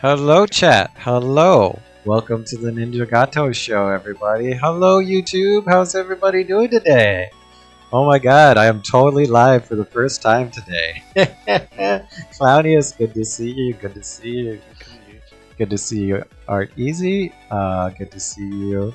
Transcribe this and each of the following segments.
Hello, chat. Hello. Welcome to the Ninja Gato Show, everybody. Hello, YouTube. How's everybody doing today? Oh my god, I am totally live for the first time today. Claudius, good to see you. Good to see you. Good to see you, Art Easy. Good to see you.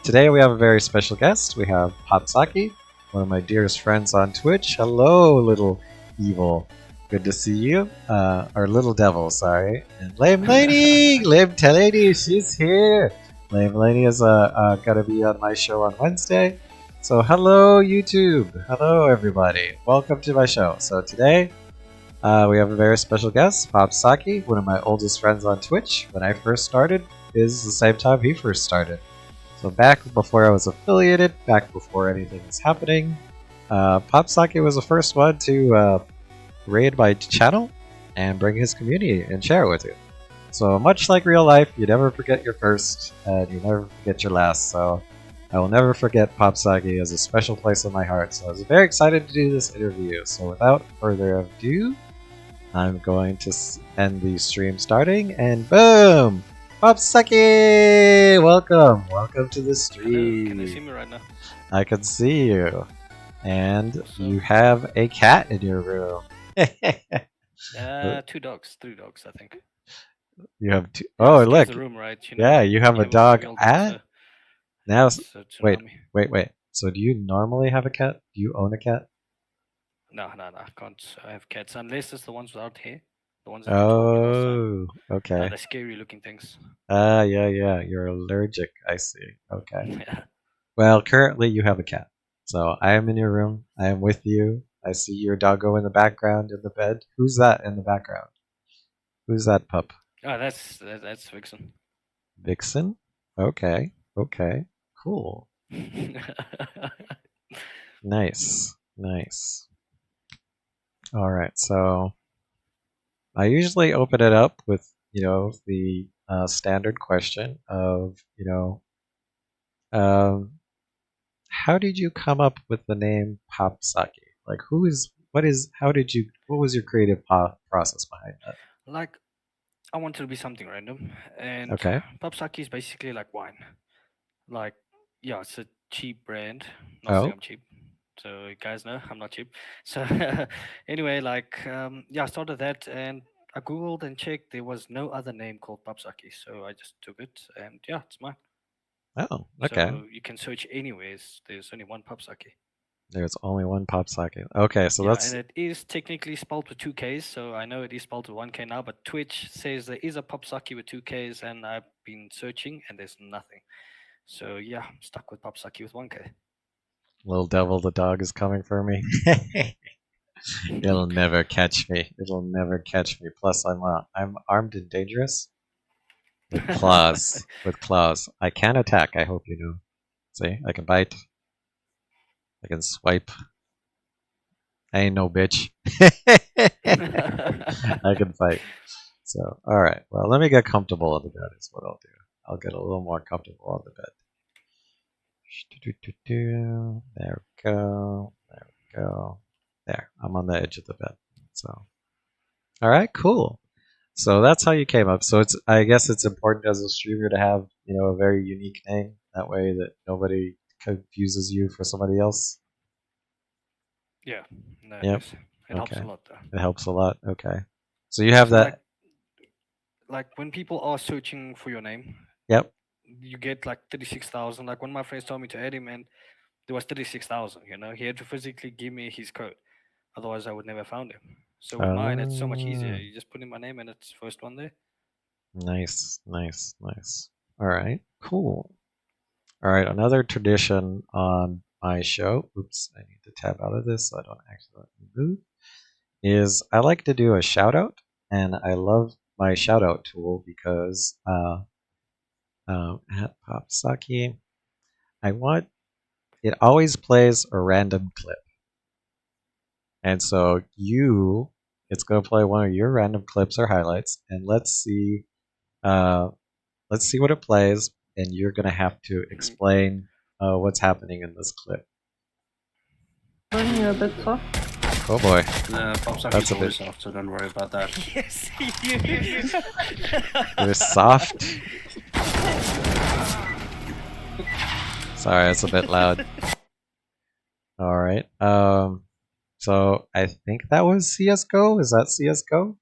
Today we have a very special guest. We have Papsakie, one of my dearest friends on Twitch. Hello, little evil. Good to see you. Or little devil, sorry. And Lame Lady! Lame Lady, she's here! Lame Lady is gonna be on my show on Wednesday. So hello, YouTube! Hello, everybody. Welcome to my show. So today, we have a very special guest, Papsakie, one of my oldest friends on Twitch. When I first started, is the same time he first started. So back before I was affiliated, back before anything was happening, Papsakie was the first one to raid my channel and bring his community and share it with you. So much like real life, you never forget your first and you never forget your last. So I will never forget Papsakie as a special place in my heart. So I was very excited to do this interview. So without further ado, I'm going to end the stream starting and boom! Papsakie! Welcome! Welcome to the stream. Hello, can you see me right now? I can see you. And you have a cat in your room. 3 dogs, I think. You have two. Oh, look. The room, right? Yeah, you have a dog. Now, wait. So do you normally have a cat? Do you own a cat? No, I can't. I have cats unless it's the ones without hair. The ones that Oh, okay. the scary looking things. Yeah. You're allergic. I see. Okay. Well, currently you have a cat. So I am in your room. I am with you. I see your doggo in the background in the bed. Who's that in the background? Who's that pup? Oh, that's Vixen. Vixen? Okay. Cool. Nice. Alright, so I usually open it up with, the standard question of, how did you come up with the name Papsakie? Like, what was your creative process behind that? Like, I wanted to be something random, and Okay. Papsakie is basically like wine. Like, yeah, it's a cheap brand. Not saying I'm cheap. So you guys know I'm not cheap. So anyway, I started that and I googled and checked. There was no other name called Papsakie, so I just took it and yeah, it's mine. Oh, okay. So you can search anywhere. There's only one Papsakie. There's only one Papsakie. Okay, so yeah, and it is technically spelled with 2 Ks. So I know it is spelled with 1 K now, but Twitch says there is a Papsakie with 2 Ks, and I've been searching and there's nothing. So yeah, I'm stuck with Papsakie with 1 K. Little devil, the dog is coming for me. It'll never catch me. Plus, I'm armed and dangerous with claws. I can attack. I hope you know. See, I can bite. I can swipe. I ain't no bitch. I can fight. So, all right. Well, let me get comfortable on the bed. Is what I'll do. I'll get a little more comfortable on the bed. There we go. There, I'm on the edge of the bed. So, all right, cool. So that's how you came up. So I guess it's important as a streamer to have, a very unique name. That way that nobody confuses you for somebody else. Yeah. No, Yep. It helps a lot, though. It helps a lot. Okay. So you have that. Like when people are searching for your name. Yep. You get like 36,000. Like when my friends told me to add him, and there was 36,000. He had to physically give me his code, otherwise I would never found him. So with mine, it's so much easier. You just put in my name and it's first one there. Nice. All right, cool. All right, another tradition on my show. Oops, I need to tab out of this so I don't accidentally move. Is I like to do a shout out, and I love my shout out tool because at Papsakie, it always plays a random clip. And so it's going to play one of your random clips or highlights, and let's see what it plays, and you're going to have to explain what's happening in this clip. You're a bit soft. Oh boy, Papsakie that's is a bit. always soft, so don't worry about that. Yes, you. It was soft. Sorry, it's a bit loud. All right. So I think that was CS:GO. Is that CS:GO?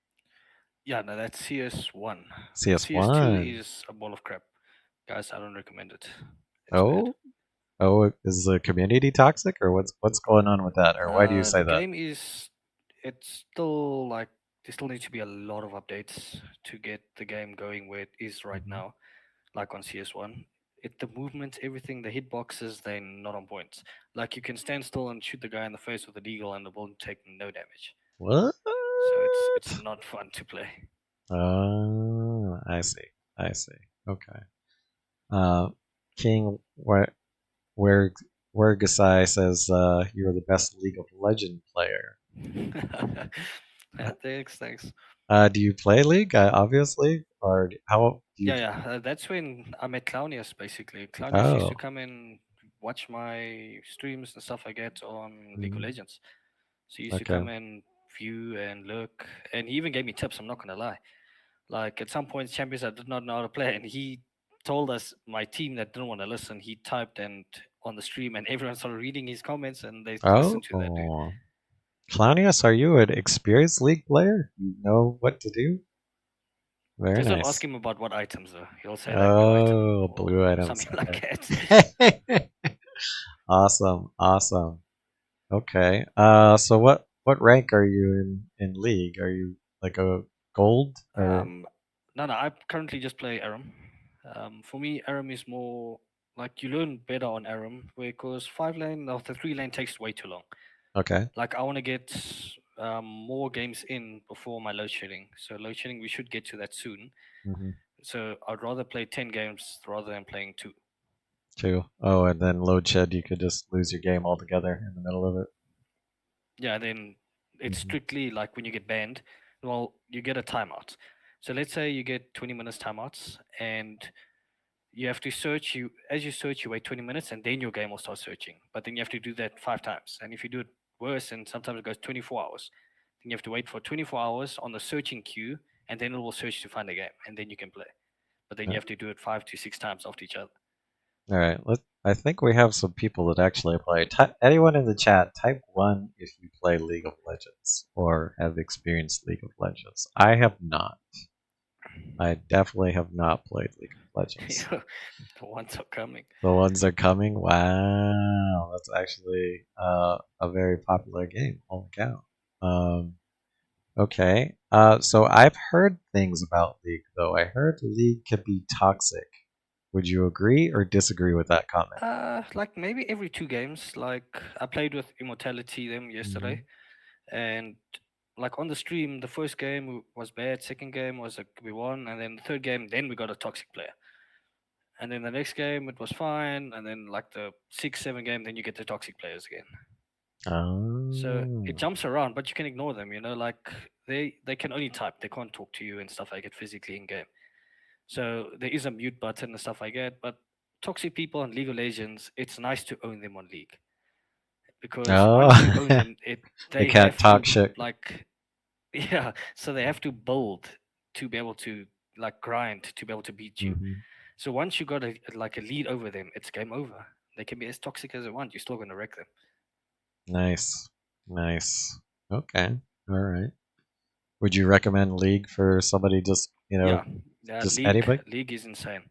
Yeah, no, that's CS1. CS2 CS1. is a ball of crap. Guys, I don't recommend it. It's bad. Oh, oh, is the community toxic, or what's going on with that, or why do you say The that? game is, it's still like, there still needs to be a lot of updates to get the game going where it is right Hmm. now, like on CS1. The movements, everything, the hitboxes, they're not on point. Like you can stand still and shoot the guy in the face with a deagle and the bullet take no damage. What? So it's not fun to play. Oh, I see. I see. Okay. Uh, King, where where Gasai says you're the best League of Legend player. Yeah, thanks, thanks. Do you play League? Obviously, or how do you? Yeah, yeah. That's when I met Claudius. Basically, Claudius used to Oh, come and watch my streams and stuff I get on League of mm, Legends. So he used to okay. come and view and look, and he even gave me tips. I'm not gonna lie. Like at some points, champions I did not know how to play, and he told us my team that didn't want to listen. He typed and on the stream, and everyone started reading his comments, and they listened to that dude. Oh, Claudius, are you an experienced League player? You know what to do. Very Just don't ask nice. him about what items though. He'll say like blue item Oh, or blue items. something like that. Okay. Awesome. Awesome. Okay. So what rank are you in League? Are you like a gold or Um, no, I currently just play Aram. For me, Aram is more like you learn better on Aram because 5 lane or the 3 lane takes way too long. okay? Like I want to get more games in before my load shedding. So load shedding, we should get to that soon. Mm-hmm. So I'd rather play 10 games rather than playing two. Two. Oh, and then load shed, you could just lose your game altogether in the middle of it. Yeah, then it's Mm-hmm. strictly like when you get banned, well, you get a timeout. So let's say you get 20 minutes timeouts and you have to search. You as you search, you wait 20 minutes and then your game will start searching, but then you have to do that 5 times, and if you do it worse, and sometimes it goes 24 hours, then you have to wait for 24 hours on the searching queue, and then it will search to find a game, and then you can play, but then you have to do it 5 to 6 times after each other. All right. I think we have some people that actually play. Anyone in the chat, type one if you play League of Legends or have experienced League of Legends. I have not. I definitely have not played League of Legends. The ones are coming. The ones are coming. Wow, that's actually a very popular game. Holy cow. Um, okay. So I've heard things about League though. I heard League can be toxic. Would you agree or disagree with that comment? Like maybe every 2 games. Like I played with Immortality them Hmm. yesterday, and like on the stream, the first game was bad, second game was like we won, and then the third game, then we got a toxic player, and then the next game it was fine, and then like the 6, 7 game, then you get the toxic players again. So it Oh. jumps around, but you can ignore them. Like they can only type, they can't talk to you and stuff like it physically in game. So there is a mute button and stuff like that. But toxic people in League of Legends, it's nice to own them on League because once you Oh. own them, They they can't have to talk shit. like yeah, so they have to build to be able to like grind to be able to beat you. Hmm. So once you got like a lead over them, it's game over. They can be as toxic as they want. You're still gonna wreck them. Nice. Nice. Okay. All right. Would you recommend League for somebody Yeah, just anybody? League is insane.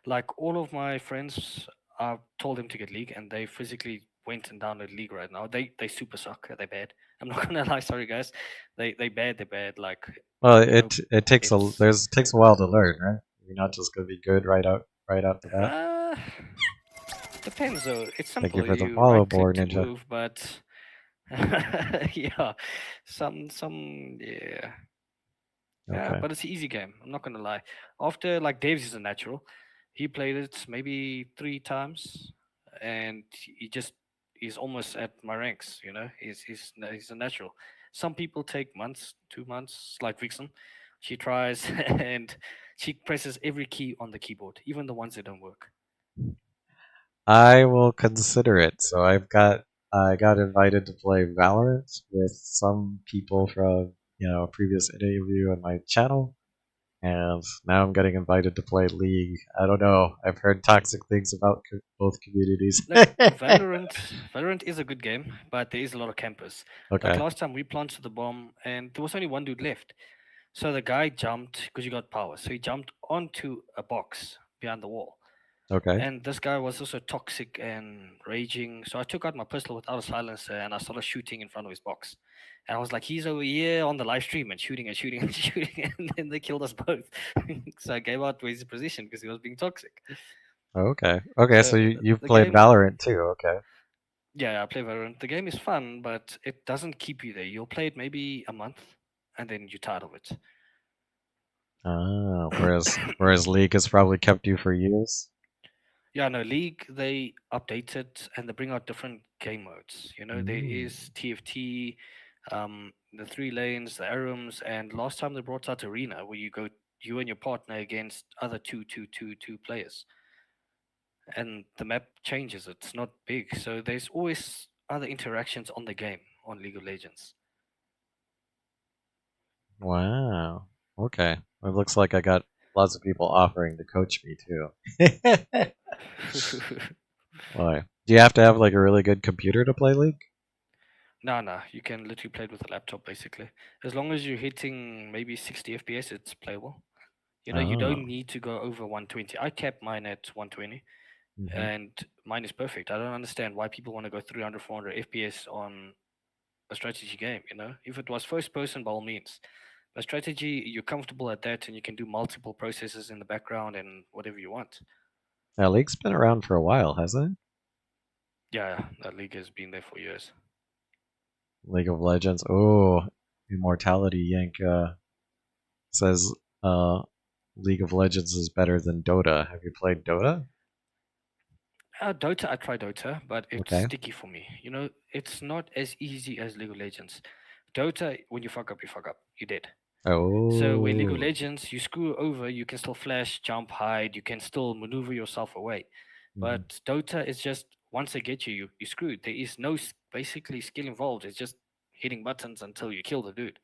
Like all of my friends, I told them to get League, and they physically went and downloaded League right now. They super suck. They're bad. I'm not gonna lie. Sorry guys. They bad. They're bad. Like Well, nope. it takes It's takes a while to learn, right? You're not just gonna be good right out the bat. uh depends though. It's Thank you simple. for the You follow, right click Boar to Ninja. move, but yeah, some yeah. Yeah, Okay. but it's an easy game. I'm not gonna lie. After like Dave's is a natural. He played it maybe 3 times, and he just he's almost at my ranks. He's a natural. Some people take months, 2 months, like Vixen. She tries and she presses every key on the keyboard, even the ones that don't work. I will consider it. So I've got I got invited to play Valorant with some people from a previous interview on my channel, and now I'm getting invited to play League. I don't know. I've heard toxic things about both communities. Look, Valorant is a good game, but there is a lot of campers. Like Okay. last time we planted the bomb and there was only one dude left. So the guy jumped because you got power. So he jumped onto a box behind the wall. Okay. And this guy was also toxic and raging. So I took out my pistol without a silencer and I started shooting in front of his box. And I was like, he's over here on the live stream and shooting and shooting and shooting. And then they killed us both. So I gave out his position because he was being toxic. Okay. Okay. So So you've the played game, Valorant too. Okay. yeah, I play Valorant. The game is fun, but it doesn't keep you there. You'll play it maybe a month and then you're tired of it. Ah, whereas League has probably kept you for years. Yeah, no, League, they update it and they bring out different game modes. You know, there Mm. is TFT, the three lanes, the ARAMs, and last time they brought out Arena, where you and your partner against other two players. And the map changes, it's not big. So there's always other interactions on the game on League of Legends. Wow. Okay. It looks like I got lots of people offering to coach me too. Why? Do you have to have like a really good computer to play League? No, you can literally play it with a laptop basically. As long as you're hitting maybe 60 FPS, it's playable. You know, you don't Oh. need to go over 120. I kept mine at 120 Hmm. and mine is perfect. I don't understand why people want to go 300, 400 FPS on a strategy game, you know? If it was first person, by all means. But strategy, you're comfortable at that and you can do multiple processes in the background and whatever you want. Now League's been around for a while, hasn't Yeah, that league has been there for years. it? League of Legends. Oh, Immortality Yank says League of Legends is better than Dota. Have you played Dota? Dota, I try Dota, but it's Okay. sticky for me. You know, it's not as easy as League of Legends. Dota, when you fuck up, you fuck up. You're dead. So where League of Oh. Legends, you screw over, you can still flash, jump, hide, you can still maneuver yourself away. Hmm. But Dota is just once they get you, you screwed. There is no basically skill involved. It's just hitting buttons until you kill the dude.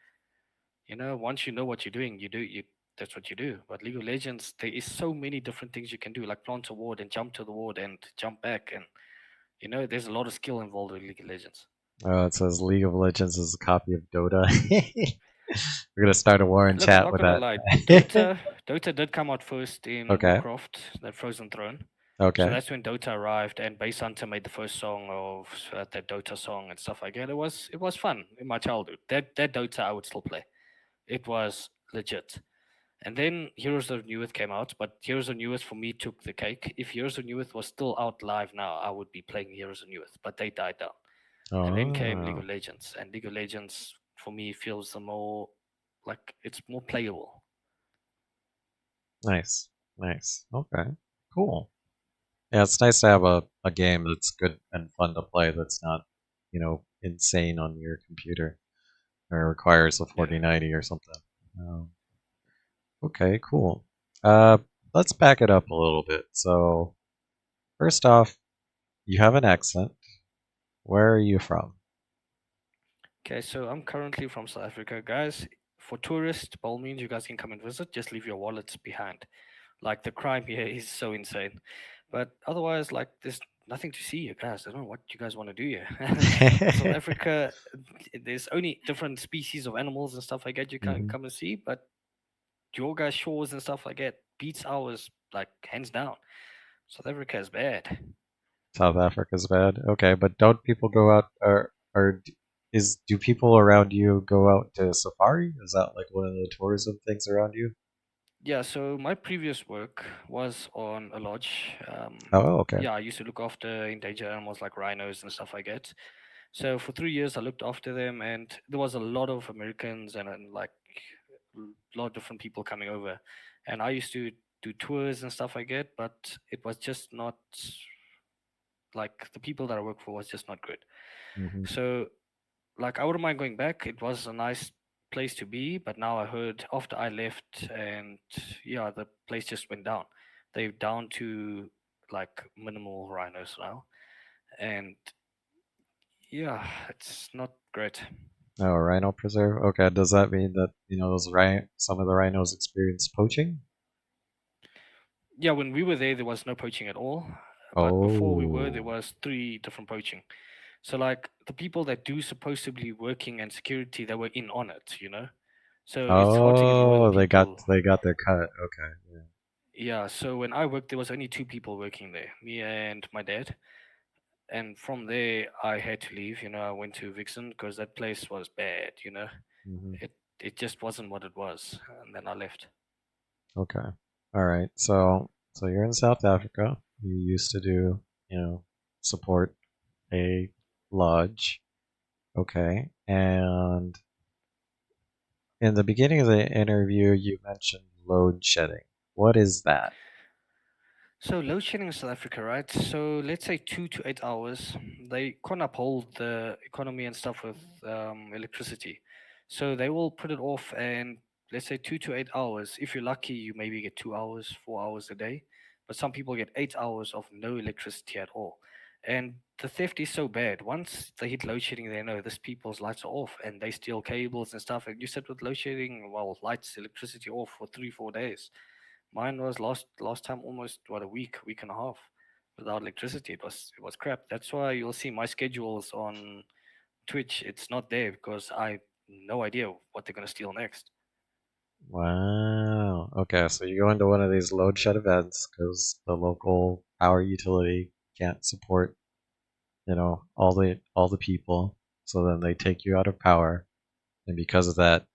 You know, once you know what you're doing, you do you. That's what you do. But League of Legends, there is so many different things you can do, like plant a ward and jump to the ward and jump back, and you know, there's a lot of skill involved with League of Legends. It says League of Legends is a copy of Dota. We're gonna start a war in Look, I'm chat not with gonna that. lie. Dota did come out first in Okay. Warcraft, the Frozen Throne. So Okay. that's when Dota arrived, and Bass Hunter made the first song of that Dota song and stuff like that. It was fun in my childhood. That Dota I would still play. It was legit. And then Heroes of Neweth came out, but Heroes of Neweth for me took the cake. If Heroes of Neweth was still out live now, I would be playing Heroes of Neweth, but they died down. And then came League Oh, of Legends, and League of Legends for me feels the more like it's more playable. nice. Nice. Okay. Cool. Yeah, it's nice to have a game that's good and fun to play that's not, insane on your computer or requires a Yeah. 4090 or something. Um, okay, cool. Uh, let's back it up a little bit. So, first off, you have an accent. Where are you from? Okay, so I'm currently from South Africa, guys. For tourists, by all means, you guys can come and visit. Just leave your wallets behind. Like the crime here is so insane, but otherwise, like there's nothing to see here, guys. I don't know what you guys want to do here. South Africa, there's only different species of animals and stuff like that you can Hmm. come and see, but your guys' shores and stuff like that beats ours like hands down. South Africa is bad. South Africa's bad. Okay, but don't people go out or do people around you go out to safari? Is that like one of the tourism things around you? Yeah, so my previous work was on a lodge. Oh, okay. Yeah, I used to look after endangered animals like rhinos and stuff like that. So for 3 years, I looked after them, and there was a lot of Americans and like a lot of different people coming over. And I used to do tours and stuff like that, but it was just not like the people that I work for was just not good. Hmm. So like I wouldn't mind going back. It was a nice place to be, but now I heard after I left, and yeah, the place just went down. They're down to like minimal rhinos now, and Yeah, it's not great. Oh, a rhino preserve. Okay, does that mean that those some of the rhinos experience poaching? Yeah, when we were there was no poaching at all. But before we were, there Oh, was three different poaching. So like the people that do supposed to be working and security, they were in on it, you know. So it's hard to ignore the oh, people. they got their cut. Okay, yeah. Yeah. So when I worked, there was only two people working there, me and my dad. And from there, I had to leave. You know, I went to Vixen because that place was bad. You know, Hmm. it just wasn't what it was, and then I left. Okay, all right. So you're in South Africa. You used to do support a lodge. Okay, and in the beginning of the interview, you mentioned load shedding. What is that? So load shedding in South Africa, right? So let's say 2 to 8 hours. They can't uphold the economy and stuff with electricity. So they will put it off, and let's say 2 to 8 hours. If you're lucky, you maybe get 2 hours, 4 hours a day. But some people get 8 hours of no electricity at all. And the theft is so bad. Once they hit load shedding, they know this people's lights are off, and they steal cables and stuff. And you sit with load shedding, well, lights, electricity off for 3, 4 days. Mine was last time almost what, a week and a half without electricity. It was crap. That's why you'll see my schedules on Twitch. It's not there because I no idea what they're gonna steal next. Wow. Okay, so you go into one of these load shed events because the local power utility can't support, all the people. So then they take you out of power, and because of that,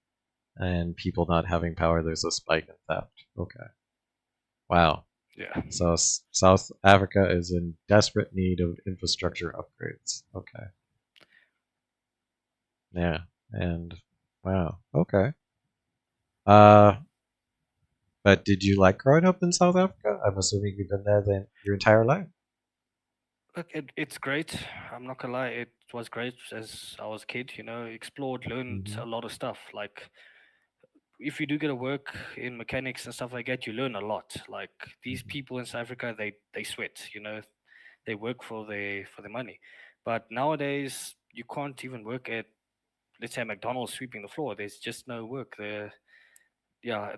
and people not having power, there's a spike in theft. Okay. Wow. Yeah, So South Africa is in desperate need of infrastructure upgrades. Okay. Yeah. And wow. Okay. Uh, but did you like growing up in South Africa? I'm assuming you've been there your entire life. look, it's great. I'm not gonna lie, it was great as I was a kid. You know, explored, learned Hmm. a lot of stuff. Like if you do get to work in mechanics and stuff like that, you learn a lot. Like these Hmm. people in South Africa, they sweat. You know, they work for the money. But nowadays, you can't even work at, let's say, McDonald's sweeping the floor. There's just no work there. Yeah,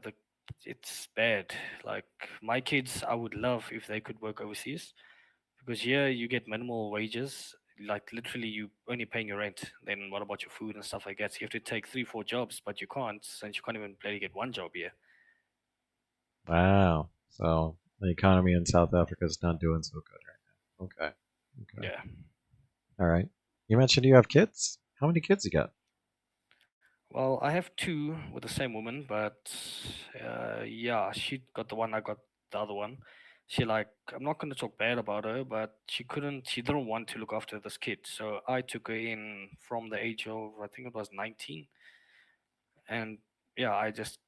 it's bad. Like my kids, I would love if they could work overseas because here you get minimal wages. Like literally, you only paying your rent. Then what about your food and stuff like that? So you have to take 3, 4 jobs, but you can't since you can't even barely get one job here. Wow. So the economy in South Africa is not doing so good right now. Okay. Okay. Yeah. All right. You mentioned you have kids. How many kids you got? Well, I have two with the same woman, but yeah, she got the one, I got the other one. She like, I'm not going to talk bad about her, but she didn't want to look after this kid, so I took her in from the age of, I think it was 19, and yeah, I just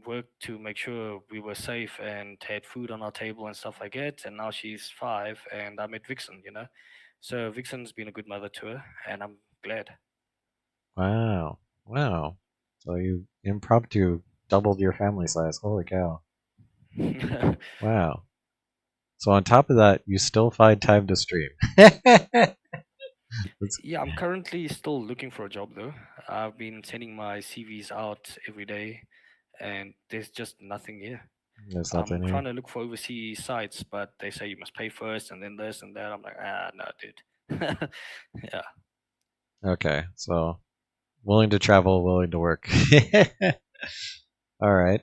worked to make sure we were safe and had food on our table and stuff like that. And now she's 5, and I met Vixen, you know, so Vixen's been a good mother to her, and I'm glad. Wow. Wow. So you impromptu doubled your family size. Holy cow. Wow. So on top of that, you still find time to stream. That's, Yeah, I'm currently still looking for a job though. I've been sending my CVs out every day, and there's just nothing here. there's I'm nothing trying here. to look for overseas sites, but they say you must pay first and then this and that. I'm like, no, dude. Yeah. Okay. So willing to travel, willing to work. All right.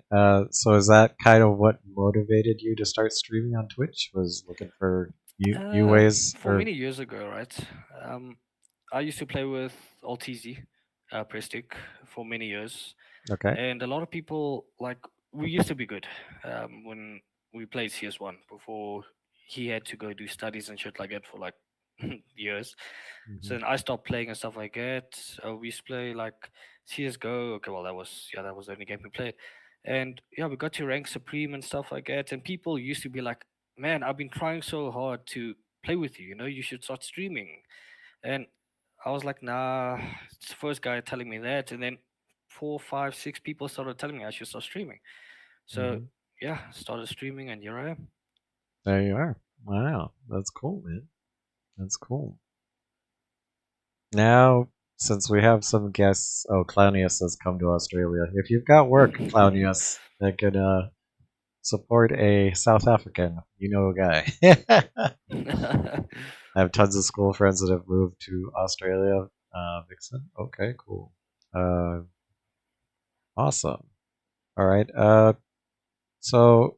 So is that kind of what motivated you to start streaming on Twitch? Was looking for new ways For or many years ago, right? Um, I used to play with Altizi, press stick, for many years, okay. and a lot of people like we used to be good when we played CS1 before he had to go do studies and shit like that for like years. So Hmm. then I stopped playing and stuff like that. We used to play like CS:GO. Okay, well that was the only game we played, and yeah, we got to rank supreme and stuff like that. And people used to be like, "Man, I've been trying so hard to play with you. You know, you should start streaming." And I was like, "Nah." It's the first guy telling me that, and then 4, 5, 6 people started telling me I should start streaming. So Hmm. yeah, started streaming, and here I am. There you are. Wow, that's cool, man. That's cool. Now, since we have some guests, oh, Clownius has come to Australia. If you've got work, Clownius, that could support a South African, you know a guy. I have tons of school friends that have moved to Australia. Vixen, okay, cool. Uh, awesome. All right. So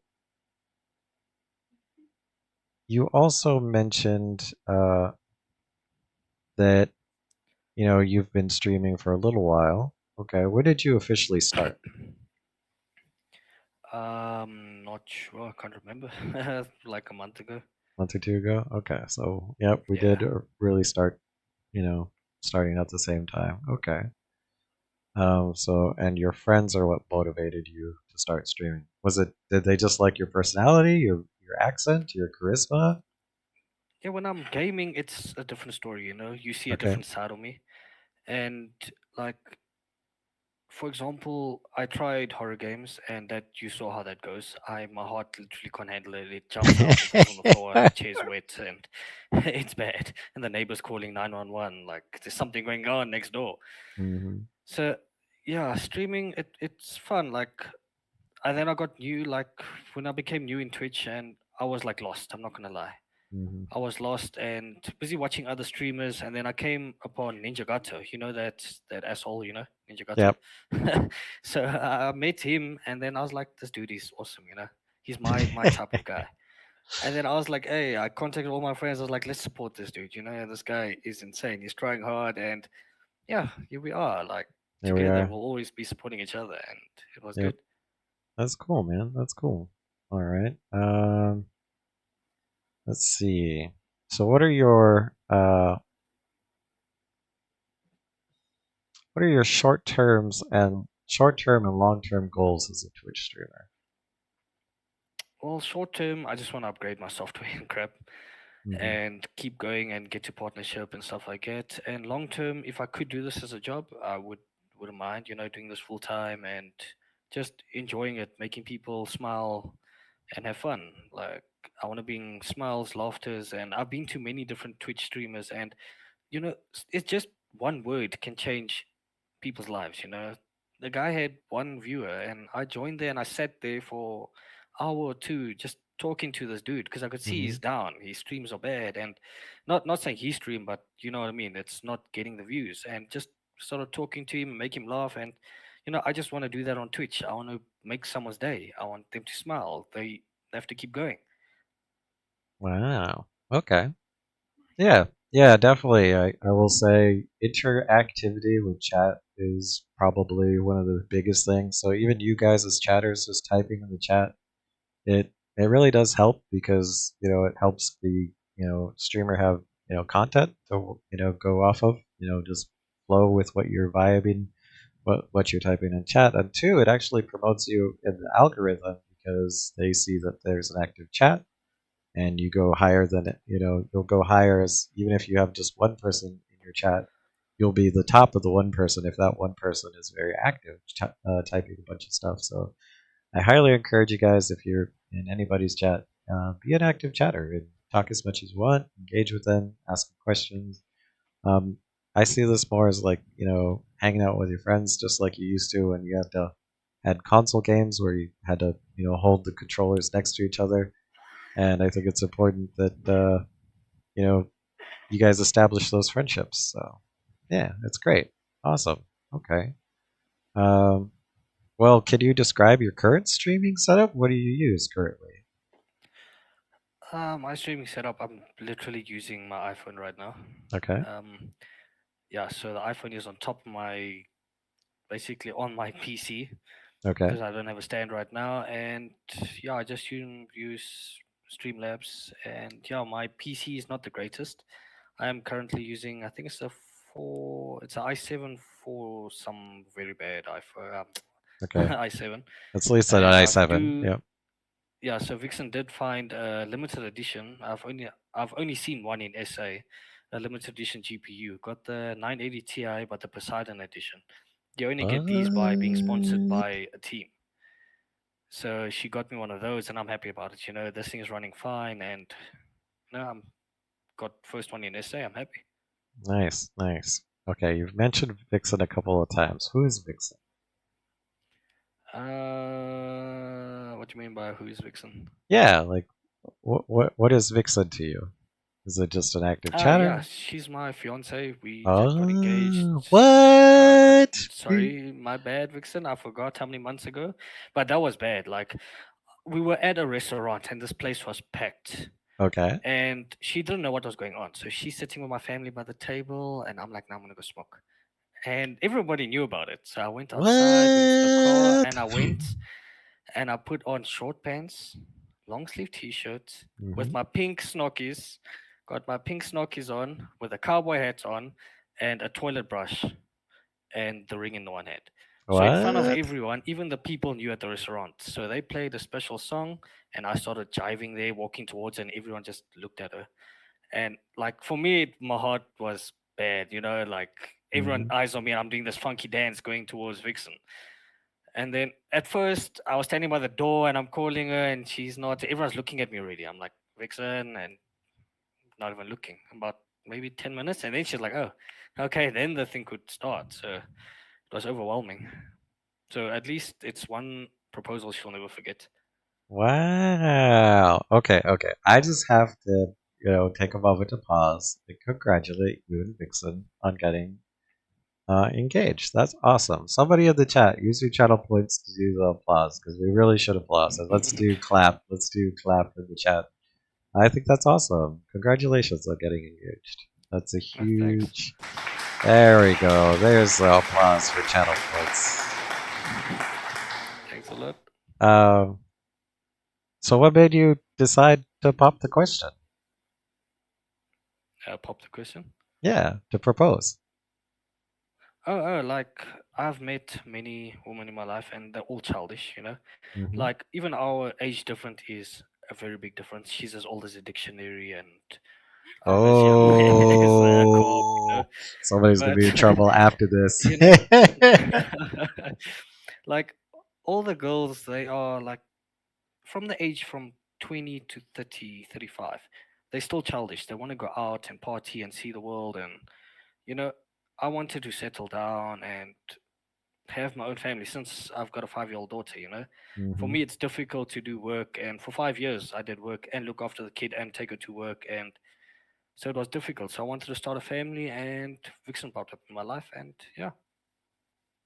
you also mentioned that you've been streaming for a little while. Okay, when did you officially start? Not sure. I can't remember. Like a month ago. Month or two ago. Okay, so yep, we Yeah. did really start. Starting at the same time. Okay. So and your friends are what motivated you to start streaming? Was it did they just like your personality, your accent, your charisma? Yeah, when I'm gaming, it's a different story, you know. You see a Okay. different side of me. And like for example, I tried horror games and that you saw how that goes. My heart literally can't handle it. It jumps out and falls on the floor and the chair's wet and it's bad. And the neighbor's calling 911 like there's something going on next door. hmm So yeah, streaming it's fun. Like and then I got new like when I became new in Twitch and I was like lost, I'm not gonna lie. hmm I was lost and busy watching other streamers, and then I came upon Ninja Gato. You know that asshole, you know Ninja Gato. Yep. So I met him, and then I was like, this dude is awesome. You know, he's my type of guy. And then I was like, hey, I contacted all my friends. I was like, let's support this dude. You know, this guy is insane. He's trying hard, and yeah, here we are. Like There we together, are. we'll always be supporting each other, and it was Yep. good. That's cool, man. That's cool. All right. Let's see. So what are your short term and long term goals as a Twitch streamer? Well, short term, I just want to upgrade my software and crap, hmm and keep going and get to partnership and stuff like that. And long term, if I could do this as a job, I wouldn't mind, you know, doing this full time and just enjoying it, making people smile and have fun. Like I want to bring smiles, laughters, and I've been to many different Twitch streamers, and you know, it's just one word can change people's lives. You know, the guy had one viewer, and I joined there and I sat there for hour or two just talking to this dude because I could see hmm he's down. His streams are bad, and not saying he streamed, but you know what I mean. It's not getting the views, and just sort of talking to him, make him laugh, and you know, I just want to do that on Twitch. I want to make someone's day. I want them to smile. They have to keep going. Wow. Okay. Yeah. Yeah, definitely. I will say interactivity with chat is probably one of the biggest things. So even you guys as chatters just typing in the chat, it really does help because, it helps the, streamer have, content to, go off of, just flow with what you're vibing, what you're typing in chat. And two, it actually promotes you in the algorithm because they see that there's an active chat and you go higher than it. You'll go higher as even if you have just one person in your chat, you'll be the top of the one person if that one person is very active, typing a bunch of stuff. So I highly encourage you guys if you're in anybody's chat, be an active chatter and talk as much as you want, engage with them, ask them questions. Um, I see this more as like hanging out with your friends, just like you used to when you had console games where you had to hold the controllers next to each other. And I think it's important that you know you guys establish those friendships. So yeah, it's great, awesome. Okay. Um, well, can you describe your current streaming setup? What do you use currently? My streaming setup, I'm literally using my iPhone right now. Okay. Um, yeah, so the iPhone is on top of my, basically on my PC Okay. because I don't have a stand right now. And yeah, I just use Streamlabs. And yeah, my PC is not the greatest. I am currently using, I think it's an i7 for some very bad iPhone, Okay. i7. That's at least an And i7. Yep. yeah, so Vixen did find a limited edition. I've only seen one in SA, a limited edition GPU. Got the 980 Ti, but the Poseidon edition. You only get these by being sponsored What? by a team. So she got me one of those, and I'm happy about it. You know, this thing is running fine, and you know, I'm got first one in SA. I'm happy. Nice, nice. Okay, you've mentioned Vixen a couple of times. Who is Vixen? What do you mean by who's Vixen? Yeah, like what is Vixen to you? Is it just an active Yeah, chatter? she's my fiance. We just got engaged. Oh, what? Sorry, my bad, Vixen. I forgot how many months ago, but that was bad. Like we were at a restaurant and this place was packed, Okay. and she didn't know what was going on. So she's sitting with my family by the table, and I'm like, "Now I'm gonna go smoke." And everybody knew about it. So I went outside, went to the car, What? and I went and I put on short pants, long sleeve t-shirt with Hmm. my pink snockies, got my pink snockies on with a cowboy hat on and a toilet brush and the ring in the one hand. So in front of What? everyone, even the people knew at the restaurant. So they played a special song and I started jiving there, walking towards her, and everyone just looked at her. And like for me, my heart was bad, like everyone Hmm. eyes on me and I'm doing this funky dance going towards Vixen. And then at first, I was standing by the door and I'm calling her, and she's not. Everyone's looking at me already. I'm like, Vixen, and not even looking. About maybe 10 minutes. And then she's like, oh, okay, then the thing could start. So it was overwhelming. So at least it's one proposal she'll never forget. Wow. Okay, okay. I just have to, take a moment to pause and congratulate you and Vixen on getting engaged. That's awesome. Somebody in the chat, use your channel points to do the applause because we really should applause. And let's do clap. Let's do clap in the chat. I think that's awesome. Congratulations on getting engaged. That's a Thanks. huge. There we go. There's the applause for channel points. Thanks a lot. Um, so what made you decide to pop the question? Pop the question. Yeah, to propose. Like I've met many women in my life, and they're all childish. Hmm. Like even our age difference is a very big difference. She's as old as a dictionary, and I'm as young as a cob. Oh, somebody's gonna be in But trouble after this. you know, like all the girls, they are like from the age from 20 to 30, 35. They're still childish. They want to go out and party and see the world, and you know, I wanted to settle down and have my own family since I've got a 5-year-old daughter. For Hmm. me, it's difficult to do work, and for 5 years, I did work and look after the kid and take her to work, and so it was difficult. So I wanted to start a family, and Vixen popped up in my life, and yeah.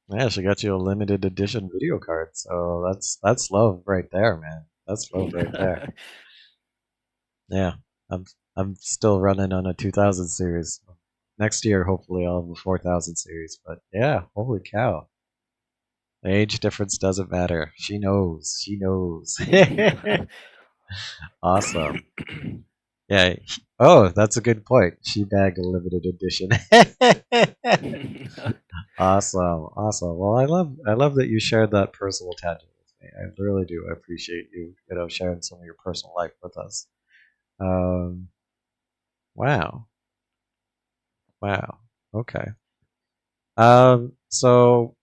Yeah, she got you a limited edition video card, so that's love right there, man. That's love right there. Yeah, I'm I'm still running on a 2000 series. Next year, hopefully, I'll have a 4000 series. But yeah, holy cow, the age difference doesn't matter. She knows. She knows. Awesome. Yeah. Oh, that's a good point. She bagged a limited edition. Awesome. Awesome. Well, I love that you shared that personal tangent with me. I really do. I appreciate you, sharing some of your personal life with us. Um, wow. Wow. Okay. So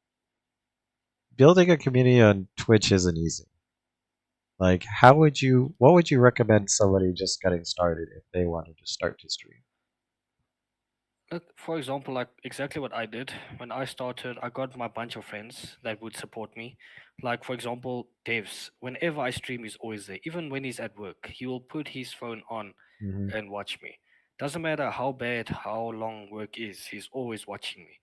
building a community on Twitch isn't easy. Like, what would you recommend somebody just getting started if they wanted to start to stream? Look, for example, like exactly what I did when I started, I got my bunch of friends that would support me. Like, for example, Devs. Whenever I stream, he's always there. Even when he's at work, he will put his phone on Hmm. and watch me. Doesn't matter how bad, how long work is, he's always watching me.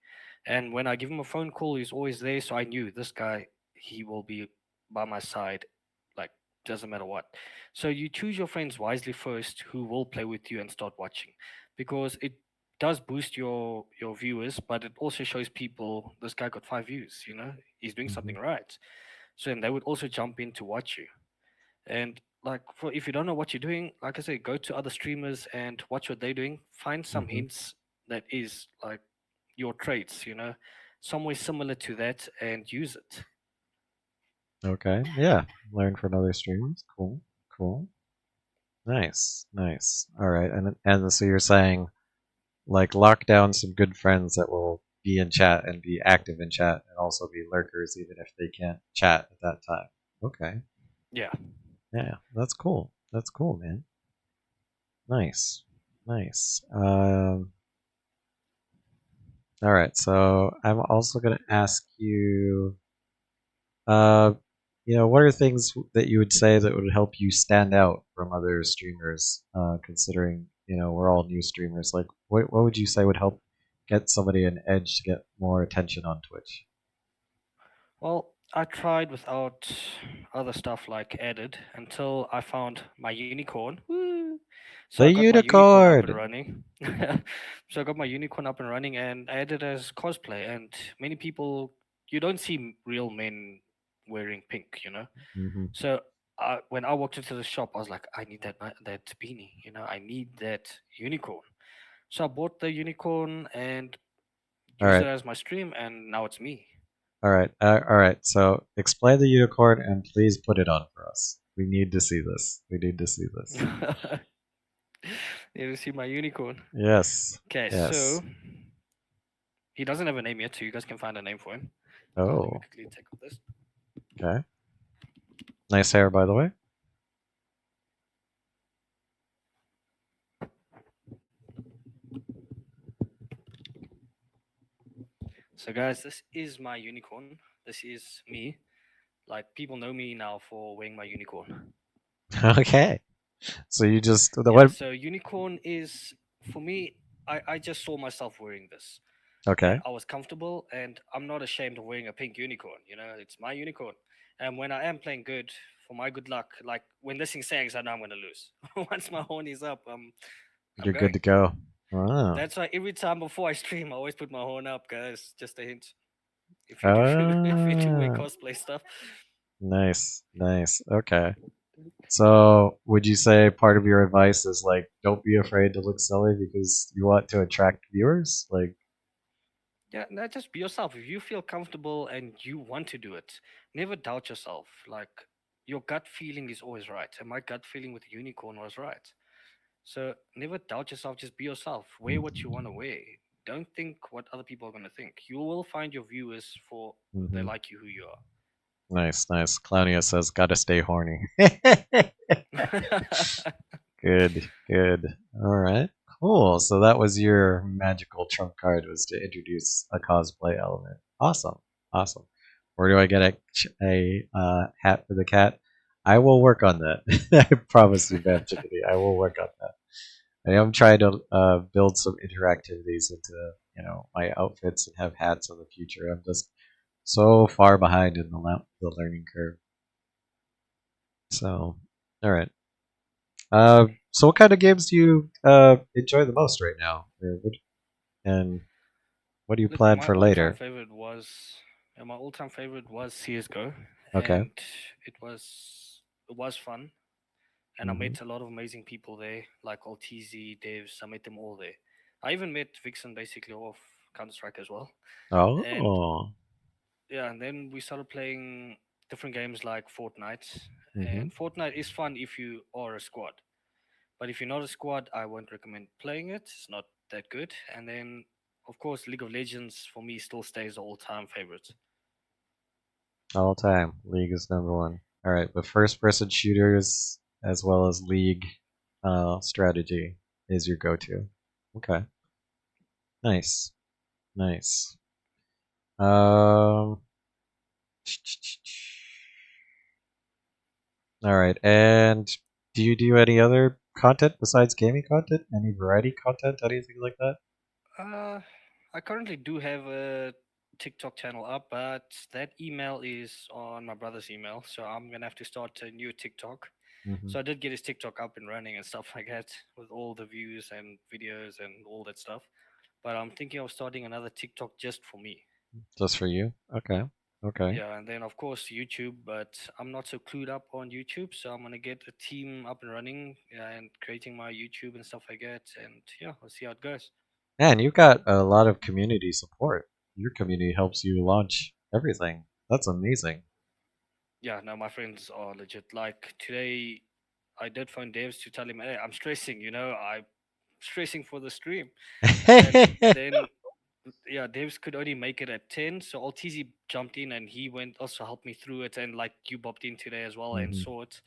And when I give him a phone call, he's always there. So I knew this guy, he will be by my side, like, doesn't matter what. So you choose your friends wisely first who will play with you and start watching because it does boost your viewers, but it also shows people this guy got 5 views, he's doing Hmm. something right. So then they would also jump in to watch you. And like for if you don't know what you're doing, like I say, go to other streamers and watch what they're doing. Find some Hmm. hints that is like your traits, somewhere similar to that, and use it. Okay. Yeah. Learn from other streamers. Cool. Cool. Nice. Nice. All right. And so you're saying like lock down some good friends that will be in chat and be active in chat and also be lurkers even if they can't chat at that time. Okay. Yeah. Yeah. That's cool. That's cool, man. Nice. Nice. All right. So I'm also going to ask you, uh, what are things that you would say that would help you stand out from other streamers? Considering we're all new streamers. Like, what would you say would help get somebody an edge to get more attention on Twitch? Well, I tried without other stuff like added until I found my unicorn. Woo! So I The got my unicorn up and unicorn. running. So I got my unicorn up and running and I added as cosplay. And many people, you don't see real men wearing pink, you know? Hmm. So when I walked into the shop, I was like, I need that beanie, I need that unicorn. So I bought the unicorn and All used it right. as my stream, and now it's me. All right. All right. So explain the unicorn and please put it on for us. We need to see this. We need to see this. You see my unicorn. Yes. Okay, Yes. so he doesn't have a name yet, so you guys can find a name for him. Let me Oh. quickly take off this. Okay. Nice hair, by the way. So, guys, this is my unicorn. This is me. Like, people know me now for wearing my unicorn. Okay. So you just the Yeah, what? so unicorn is, for me, I just saw myself wearing this. And Okay. I was comfortable, and I'm not ashamed of wearing a pink unicorn. It's my unicorn. And when I am playing good, for my good luck, like when this thing sags, I know I'm going to lose. Once my horn is up, I'm You're good going. to go. Ah. That's why every time before I stream, I always put my horn up, guys. Just a hint. If you do, if you do wear Ah. cosplay stuff, Nice. Nice. Okay. So would you say part of your advice is like don't be afraid to look silly because you want to attract viewers? Like. yeah, no, just be yourself. If you feel comfortable and you want to do it, never doubt yourself. Like your gut feeling is always right, and my gut feeling with unicorn was right. So never doubt yourself. Just be yourself. Wear what you want to wear. Don't think what other people are going to think. You will find your viewers for they Mhm. like you who you Nice, nice. Claudia says, "Gotta stay horny." are. Good, good. All right, cool. So that was your magical trump card was to introduce a cosplay element. Awesome, awesome. Where do I get a hat for the cat? I will work on that. I promise you, Bam Chickadee. I will work on that. I am trying to build some interactivities into my outfits and have hats in the future. I'm just so far behind in the learning curve. So, all right. So what kind of games do you enjoy the most right now? And what do you Look, plan my for all-time later? favorite was my all-time favorite was CS:GO, Okay. and it was fun, and I Hmm. met a lot of amazing people there, like Altz, Devs. I met them all there. I even met Vixen basically off Counter Strike as well, and Oh. yeah, and then we started playing different games like Fortnite. Hmm. And Fortnite is fun if you are a squad, but if you're not a squad, I won't recommend playing it. It's not that good. And then, of course, League of Legends for me still stays all-time favorite. All time. League is number one. All right, but first person shooters as well as League strategy is your go to. Okay. Nice. Nice. Um all right. And do you do any other content besides gaming content? Any variety content? Anything like that? Uh, I currently do have a TikTok channel up, but that email is on my brother's email, so I'm gonna have to start a new TikTok. Hmm. So I did get his TikTok up and running and stuff like that, with all the views and videos and all that stuff. But I'm thinking of starting another TikTok just for me. Just for you? Okay. Okay. Yeah, and then of course YouTube, but I'm not so clued up on YouTube, so I'm gonna get a team up and running, yeah, and creating my YouTube and stuff like that. And yeah, we'll see how it goes. Man, you've got a lot of community support. Your community helps you launch everything. That's amazing. Yeah, no, my friends are legit. Like today, I did phone Devs to tell him, hey, I'm stressing, I'm stressing for the stream. And then, yeah, Devs could only make it at 10. So Altz jumped in and he went also helped me through it. And like you bopped in today as well and Hmm. saw it.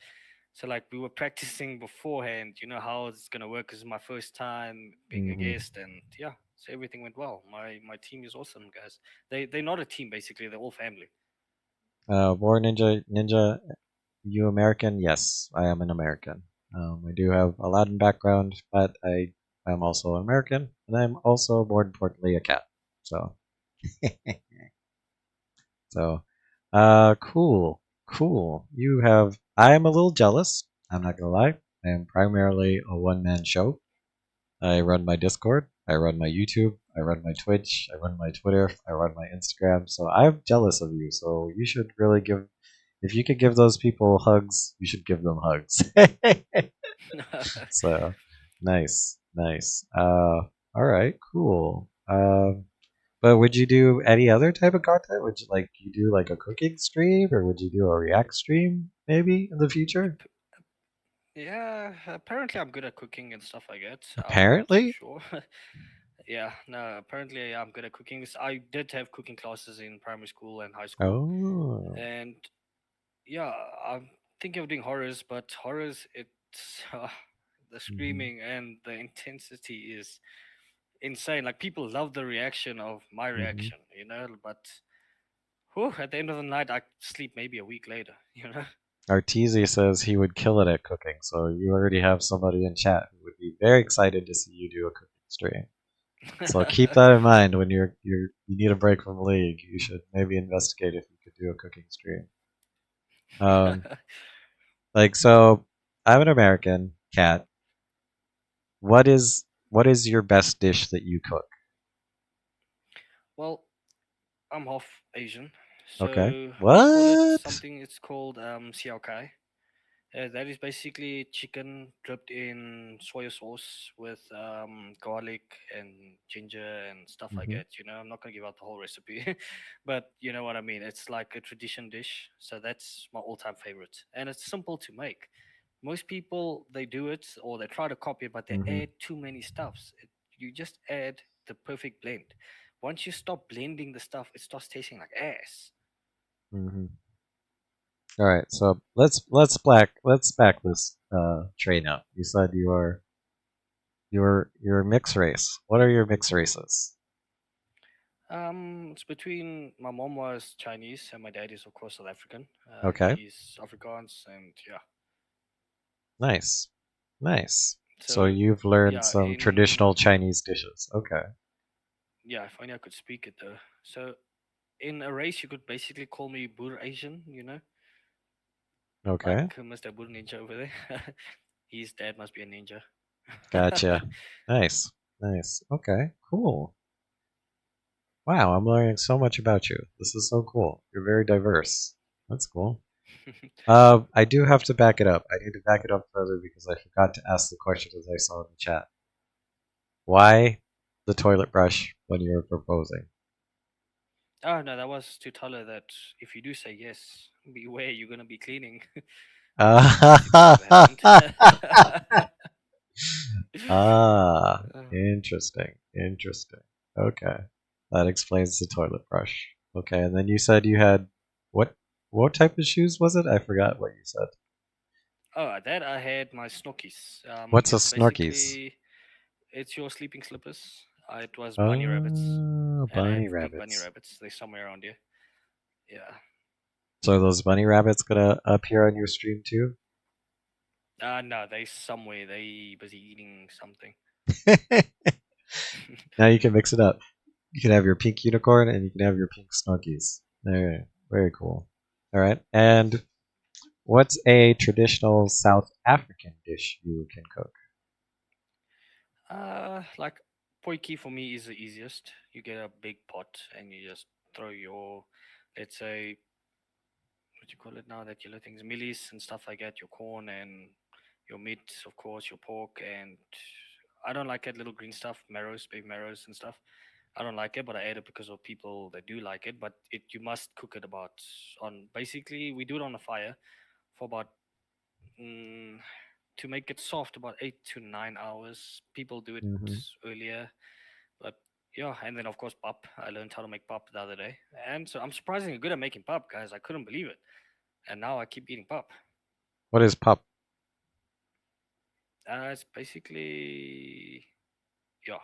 So like we were practicing beforehand, how it's going to work. 'Cause it's my first time being a Hmm. guest. And yeah. So everything went well. My team is awesome, guys. They're not a team basically. They're all family. War Ninja, you American? Yes, I am an American. I do have a Latin background, but I am also American, and I'm also more importantly a cat. So, so, cool, cool. You have. I am a little jealous. I'm not gonna lie. I am primarily a one-man show. I run my Discord, I run my YouTube, I run my Twitch, I run my Twitter, I run my Instagram. So I'm jealous of you. So you should really give. If you could give those people hugs, you should give them hugs. So nice, nice. All right, cool. But would you do any other type of content? Would you do like a cooking stream, or would you do a React stream maybe in the future? Yeah, apparently I'm good at cooking and stuff like that. I'm not so Apparently. sure. Yeah, no, apparently I'm good at cooking. I did have cooking classes in primary school and high school, Oh. and yeah, I'm thinking of doing horrors, but horrors, it's the Hmm. screaming and the intensity is insane. Like people love the reaction of my Hmm. reaction, but whew, at the end of the night, I sleep maybe a week later, Arteezy says he would kill it at cooking, so you already have somebody in chat who would be very excited to see you do a cooking stream. So keep that in mind when you need a break from League. You should maybe investigate if you could do a cooking stream. Um, so I'm an American cat. What is your best dish that you cook? Well, I'm half Asian, Okay. so we call it What? something. It's called xiao kai. That is basically chicken dripped in soy sauce with garlic and ginger and stuff like Hmm. that. I'm not gonna give out the whole recipe, but you know what I mean. It's like a tradition dish, so that's my all-time favorite, and it's simple to make. Most people they do it or they try to copy it, but they Hmm. add too many stuffs. You just add the perfect blend. Once you stop blending the stuff, it starts tasting like ass. Hmm. All right. So let's back this train up. You said you're mixed race. What are your mixed races? It's between my mom was Chinese and my dad is of course South African. Okay. He's Afrikaans and yeah. Nice. Nice. So So you've learned yeah, some traditional Chinese dishes. Okay. if only I could speak it though. So in a race, you could basically call me Boer Asian. Like Okay. Mr. Boer Ninja over there. His dad must be a ninja. Gotcha. Nice. Nice. Okay. Cool. Wow, I'm learning so much about you. This is so cool. You're very diverse. That's cool. I do have to back it up. I need to back it up further because I forgot to ask the question as I saw in the chat. Why the toilet brush when you were proposing? Oh no, that was to tell her that if you do say yes, beware you're gonna be cleaning. Basically, what happened. Ah, Uh, interesting. Interesting. Okay. That explains the toilet brush. Okay, and then you said you had what what type of shoes was it? I forgot what you said. oh, that I had my Snookies. What's a It's Snorkies? basically it's your sleeping slippers. It was bunny rabbits, Oh, and I have bunny pink bunny rabbits. rabbits. They're somewhere around here. Yeah. So are those bunny rabbits gonna appear on your stream too? No, they somewhere. They busy eating something. Now you can mix it up. You can have your pink unicorn and you can have your pink Snorkies. There, very cool. All right, and what's a traditional South African dish you can cook? Like potjie for me is the easiest. You get a big pot and you just throw your, let's say, what you call it now, that yellow things, mealies and stuff like that, your corn and your meat, of course, your pork, and I don't like that little green stuff, marrows, big marrows and stuff. I don't like it, but I add it because of people that do like it. But you must cook it about on basically we do it on a fire for about mm, to make it soft about 8 to 9 hours. People do it Hmm. earlier, but yeah, and then of course pap. I learned how to make pap the other day, and so I'm surprisingly good at making pap, guys. I couldn't believe it, and now I keep eating pap. What is pup? It's basically yeah.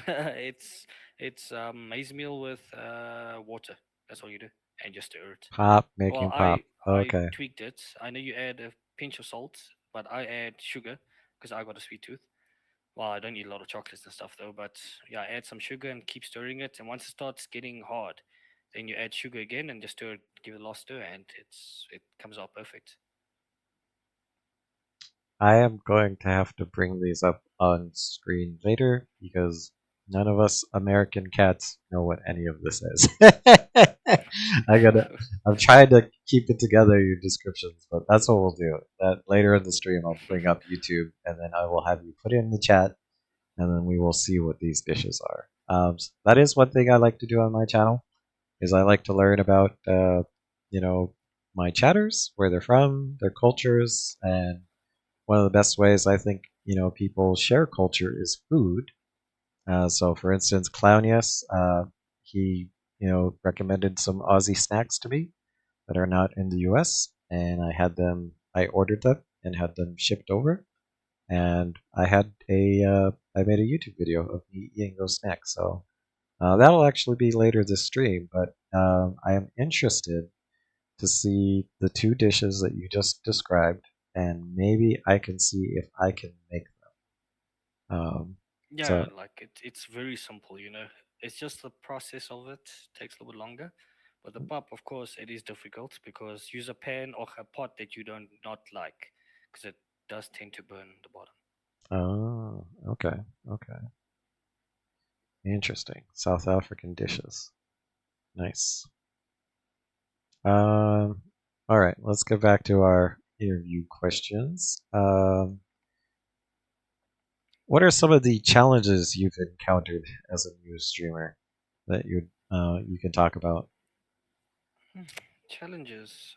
it's maize meal with water. That's all you do, and just stir it. Pop, Well, making I pop. I Okay. tweaked it. I know you add a pinch of salt, but I add sugar because I got a sweet tooth. Well, I don't eat a lot of chocolates and stuff though, but yeah, add some sugar and keep stirring it. And once it starts getting hard, then you add sugar again and just stir it, give it a last stir, and it comes out perfect. I am going to have to bring these up on screen later because none of us American cats know what any of this is. I gotta. I'm trying to keep it together, your descriptions, but that's what we'll do. That later in the stream, I'll bring up YouTube, and then I will have you put it in the chat, and then we will see what these dishes are. That is one thing I like to do on my channel. Is I like to learn about, my chatters, where they're from, their cultures, and one of the best ways I think people share culture is food. So, for instance, Clown Yes, he recommended some Aussie snacks to me that are not in the U.S. and I had them. I ordered them and had them shipped over, and I made a YouTube video of me eating those snacks. So that'll actually be later this stream, but I am interested to see the two dishes that you just described, and maybe I can see if I can make them. Yeah, So, like it's very simple, you know. It's just the process of it takes a little bit longer. But the pop, of course, it is difficult because use a pan or a pot that you don't not like, because it does tend to burn the bottom. oh, okay, okay, interesting. South African dishes, nice. Um, all right, let's get back to our interview questions. What are some of the challenges you've encountered as a new streamer that you can talk about? Hmm. Challenges,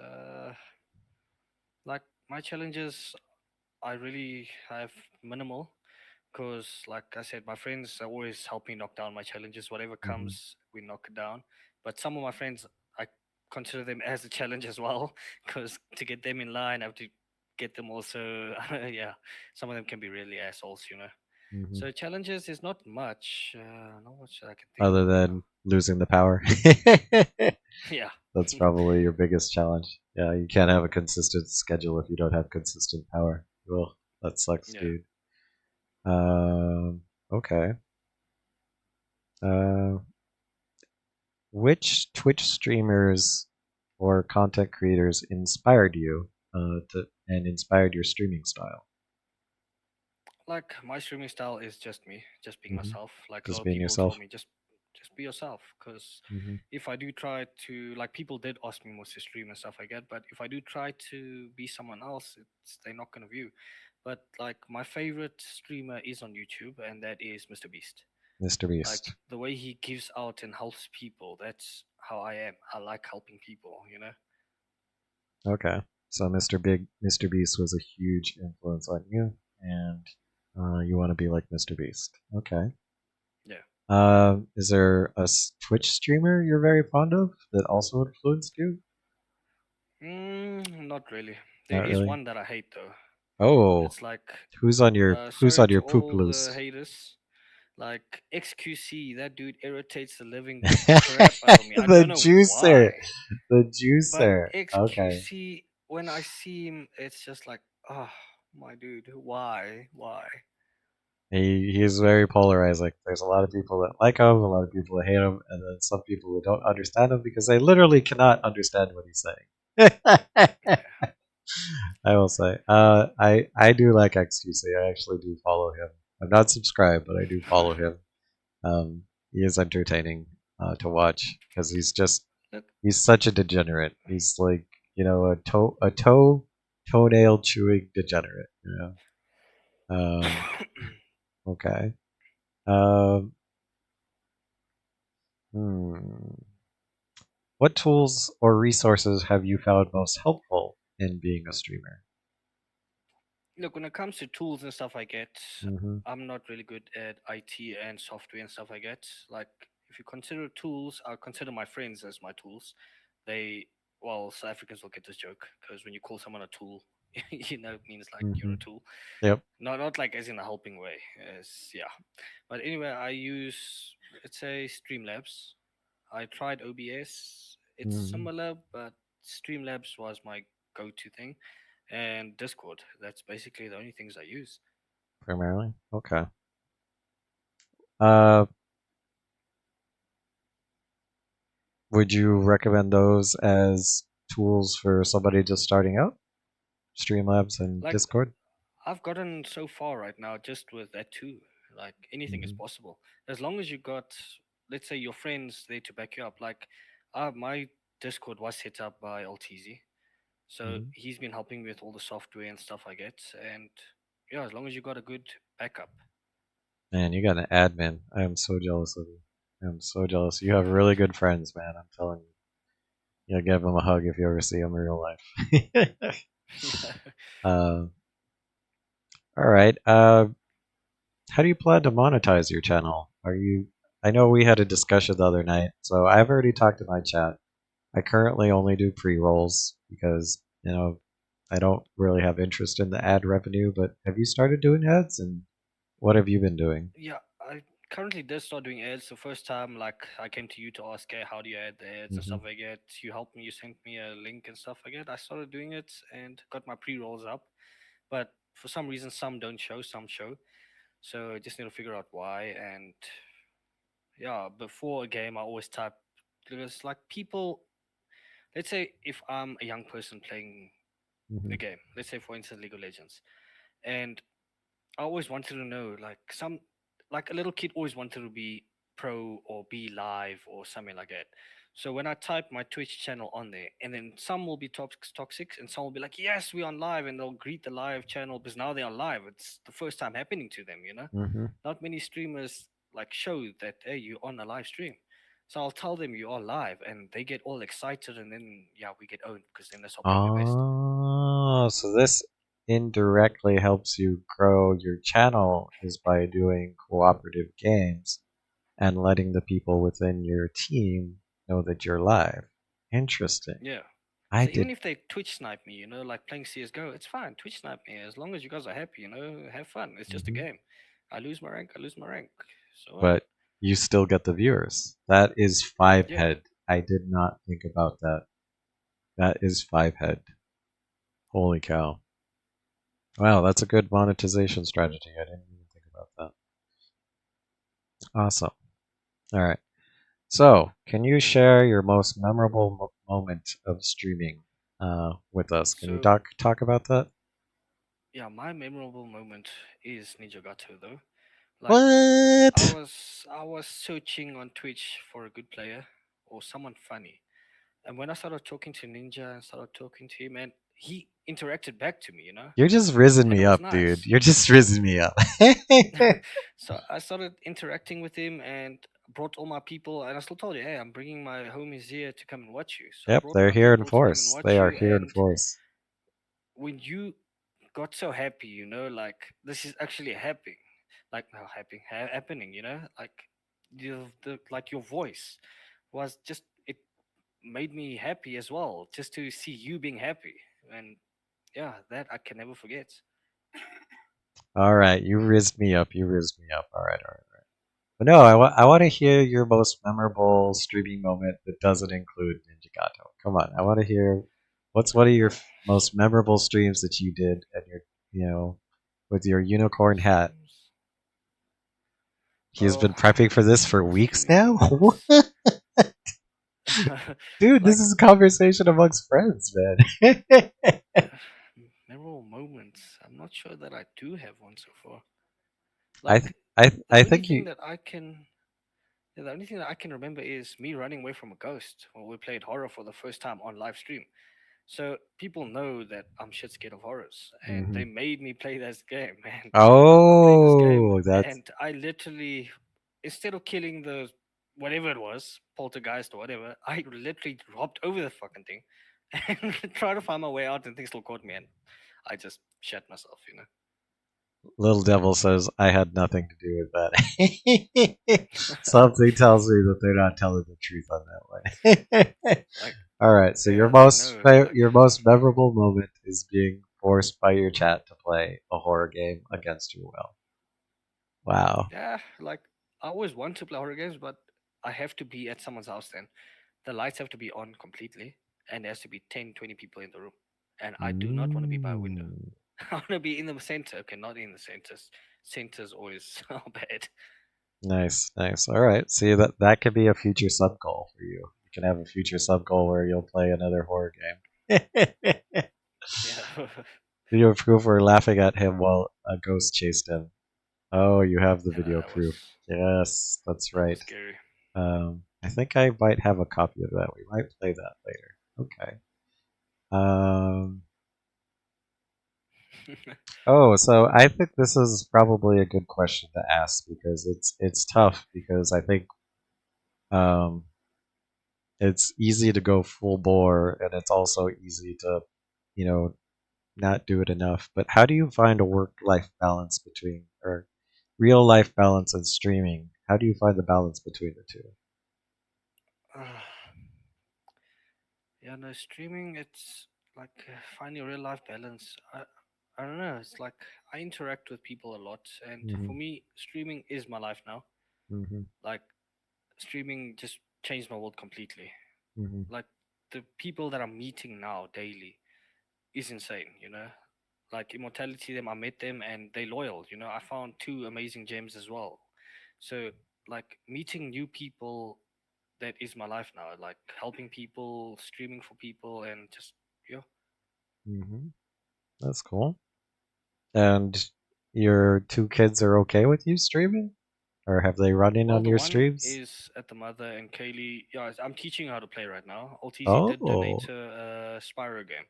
like my challenges, I really have minimal because, like I said, my friends are always helping knock down my challenges. Whatever Hmm. comes, we knock it down. But some of my friends, I consider them as a challenge as well because to get them in line, I have to get them also. Yeah, some of them can be really assholes, you know. Hmm. So challenges is not much that I can think Other of right now. than losing the power. Yeah, That's probably your biggest challenge. Yeah, you can't have a consistent schedule if you don't have consistent power. Well, that sucks, yeah. dude. Okay. Uh, which Twitch streamers or content creators inspired you and inspired your streaming style? Like my streaming style is just me, just being Hmm. myself. Like a lot Just of being people told yourself. me, just be yourself. Because Hmm. if I do try to, like, people did ask me most to stream and stuff like that. But if I do try to be someone else, they're not gonna view. But like my favorite streamer is on YouTube, and that is Mr. Beast. Mr. Like Beast. the way he gives out and helps people. That's how I am. I like helping people. You know. Okay. So Mr. Beast was a huge influence on you, and you want to be like Mr. Beast. Okay. Yeah. Is there a Twitch streamer you're very fond of that also influenced you? Not really. There Not is really. one that I hate though. Oh, It's like, who's sorry on to your poop all the loose? haters. Like XQC, that dude irritates the living crap out of me. I The don't know juicer, why, the but juicer. Okay, XQC, when I see him, it's just like, oh, my dude, why, why? he's very polarizing. There's a lot of people that like him, a lot of people that hate him, and then some people who don't understand him because they literally cannot understand what he's saying. Yeah, I will say, I do like XQC. I actually do follow him. I'm not subscribed, but I do follow him. He is entertaining to watch because look, he's such a degenerate. He's like toenail chewing degenerate. Okay. Um, hmm. What tools or resources have you found most helpful in being a streamer? look. When it comes to tools and stuff I get, Hmm. I'm not really good at IT and software and stuff I get. Like, if you consider tools, I consider my friends as my tools. They, well, South Africans will get this joke because when you call someone a tool, It means like you're Mm-hmm. a tool. Yep. Not like as in a helping way. As yeah. But anyway, I use, let's say, Streamlabs. I tried OBS. It's Mm-hmm. similar, but Streamlabs was my go-to thing, and Discord. That's basically the only things I use. Primarily. Okay. Uh, would you recommend those as tools for somebody just starting out? Streamlabs and Like Discord. I've gotten so far right now just with that too. Like anything is Mm-hmm. possible as long as you got, let's say, your friends there to back you up. Like my Discord was set up by LTZ, so Mm-hmm. he's been helping me with all the software and stuff I get. And yeah, as long as you got a good backup. Man, you got an admin. I am so jealous of you. I'm so jealous. You have really good friends, man. I'm telling you. You'll give them a hug if you ever see them in real life. uh, all right. How do you plan to monetize your channel? Are you? I know we had a discussion the other night, so I've already talked to my chat. I currently only do pre-rolls because I don't really have interest in the ad revenue. But have you started doing ads, and what have you been doing? Yeah, I currently did start doing ads. The first time, like, I came to you to ask, hey, how do you add the ads and Hmm. stuff like that? You helped me, you sent me a link and stuff like that. I started doing it and got my pre rolls up. But for some reason, some don't show, some show. So I just need to figure out why. And yeah, before a game, I always type, because, like, people, let's say if I'm a young person playing Hmm. the game, let's say, for instance, League of Legends, and I always wanted to know, like a little kid always wanted to be pro or be live or something like that. So when I type my Twitch channel on there, and then some will be toxic, and some will be like, "Yes, we're on live," and they'll greet the live channel because now they're on live. It's the first time happening to them, you know. Hmm. Not many streamers like show that, hey, you're on a live stream. So I'll tell them you are live, and they get all excited, and then yeah, we get owned because then they start playing the best. Oh, so this indirectly helps you grow your channel is by doing cooperative games and letting the people within your team know that you're live. Interesting. Yeah. I So even did. if they Twitch snipe me, like playing CS:GO, it's fine. Twitch snipe me as long as you guys are happy. Have fun. It's just a Hmm. game. I lose my rank. I lose my rank. So what? But you still get the viewers. That is five Yeah, head. I did not think about that. That is five head. Holy cow. Wow, that's a good monetization strategy. I didn't even think about that. Awesome. All right. So, can you share your most memorable moment of streaming with us? Can you So talk about that? yeah, my memorable moment is Ninja Gato though. Like I What? was I was searching on Twitch for a good player or someone funny. And when I started talking to Ninja and started talking to him, and he interacted back to me, You're just rizzing and me it was up, dude. nice. You're just rizzing me up. So I started interacting with him and brought all my people. And I still told you, hey, I'm bringing my homies here to come and watch you. So I Yep, brought they're my here in people to come and force. They watch are you. here in And force. when you got so happy, like this is actually happening, like no happening, like like your voice was just it made me happy as well, just to see you being happy. And yeah, that I can never forget. All right, you rizzed me up. You rizzed me up. All right, all right. But no, I want to hear your most memorable streaming moment that doesn't include Ninja Gato. Come on, I want to hear what's one of your most memorable streams that you did and with your unicorn hat. Streams. He has Oh, been prepping for this for weeks streaming now. moments. Dude, this Like is a conversation amongst friends, man. uh, memorable moments. I'm not sure that I do have one so far. I Like th- I the I only think thing you. that I can, yeah, the only thing that I can remember is me running away from a ghost when we played horror for the first time on live stream. So people know that I'm shit scared of horrors, and they Mhm. made me play this game. And I played this game, Oh, that's and I literally, instead of killing the whatever it was, poltergeist or whatever, I literally hopped over the fucking thing and tried to find my way out, and things still caught me, and I just shat myself. Little Devil says I had nothing to do with that. Something tells me that they're not telling the truth on that one. Like, All right, so yeah, they know. Like, your most memorable moment is being forced by your chat to play a horror game against your will. Wow. Yeah, like I always want to play horror games, but I have to be at someone's house then. The lights have to be on completely, and there has to be 10, 20 people in the room. And I do not want to be by a window. Mm. I want to be in the center. Okay, not in the centers. Centers always are bad. Nice, nice. All right. See that could be a future sub goal for you. You can have a future sub goal where you'll play another horror game. Yeah. Video proof we're laughing at him while a ghost chased him. Oh, you have the Yeah, video proof. Yes, that's that was right. scary. I think I might have a copy of that. We might play that later. Okay. Um, oh, so I think this is probably a good question to ask because it's tough because I think um, it's easy to go full bore and it's also easy to, you know, not do it enough. But how do you find a work-life balance between or real-life balance and streaming? How do you find the balance between the two? Yeah, no, streaming, it's like finding a real life balance. I don't know. It's like I interact with people a lot. And Mm-hmm. for me, streaming is my life now. Mm-hmm. Like, streaming just changed my world completely. Mm-hmm. Like, the people that I'm meeting now daily is insane, you know? Like, immortality, them, I met them and they loyal, you know? I found two amazing gems as well. So, like, meeting new people, that is my life now. Like, helping people, streaming for people, and just, yeah. Mm-hmm. That's cool. And your two kids are okay with you streaming? Or have they run in Well, on the your one streams? is at the mother, and Kaylee, yeah, I'm teaching her how to play right now. LTZ did donate Oh, her a Spyro game,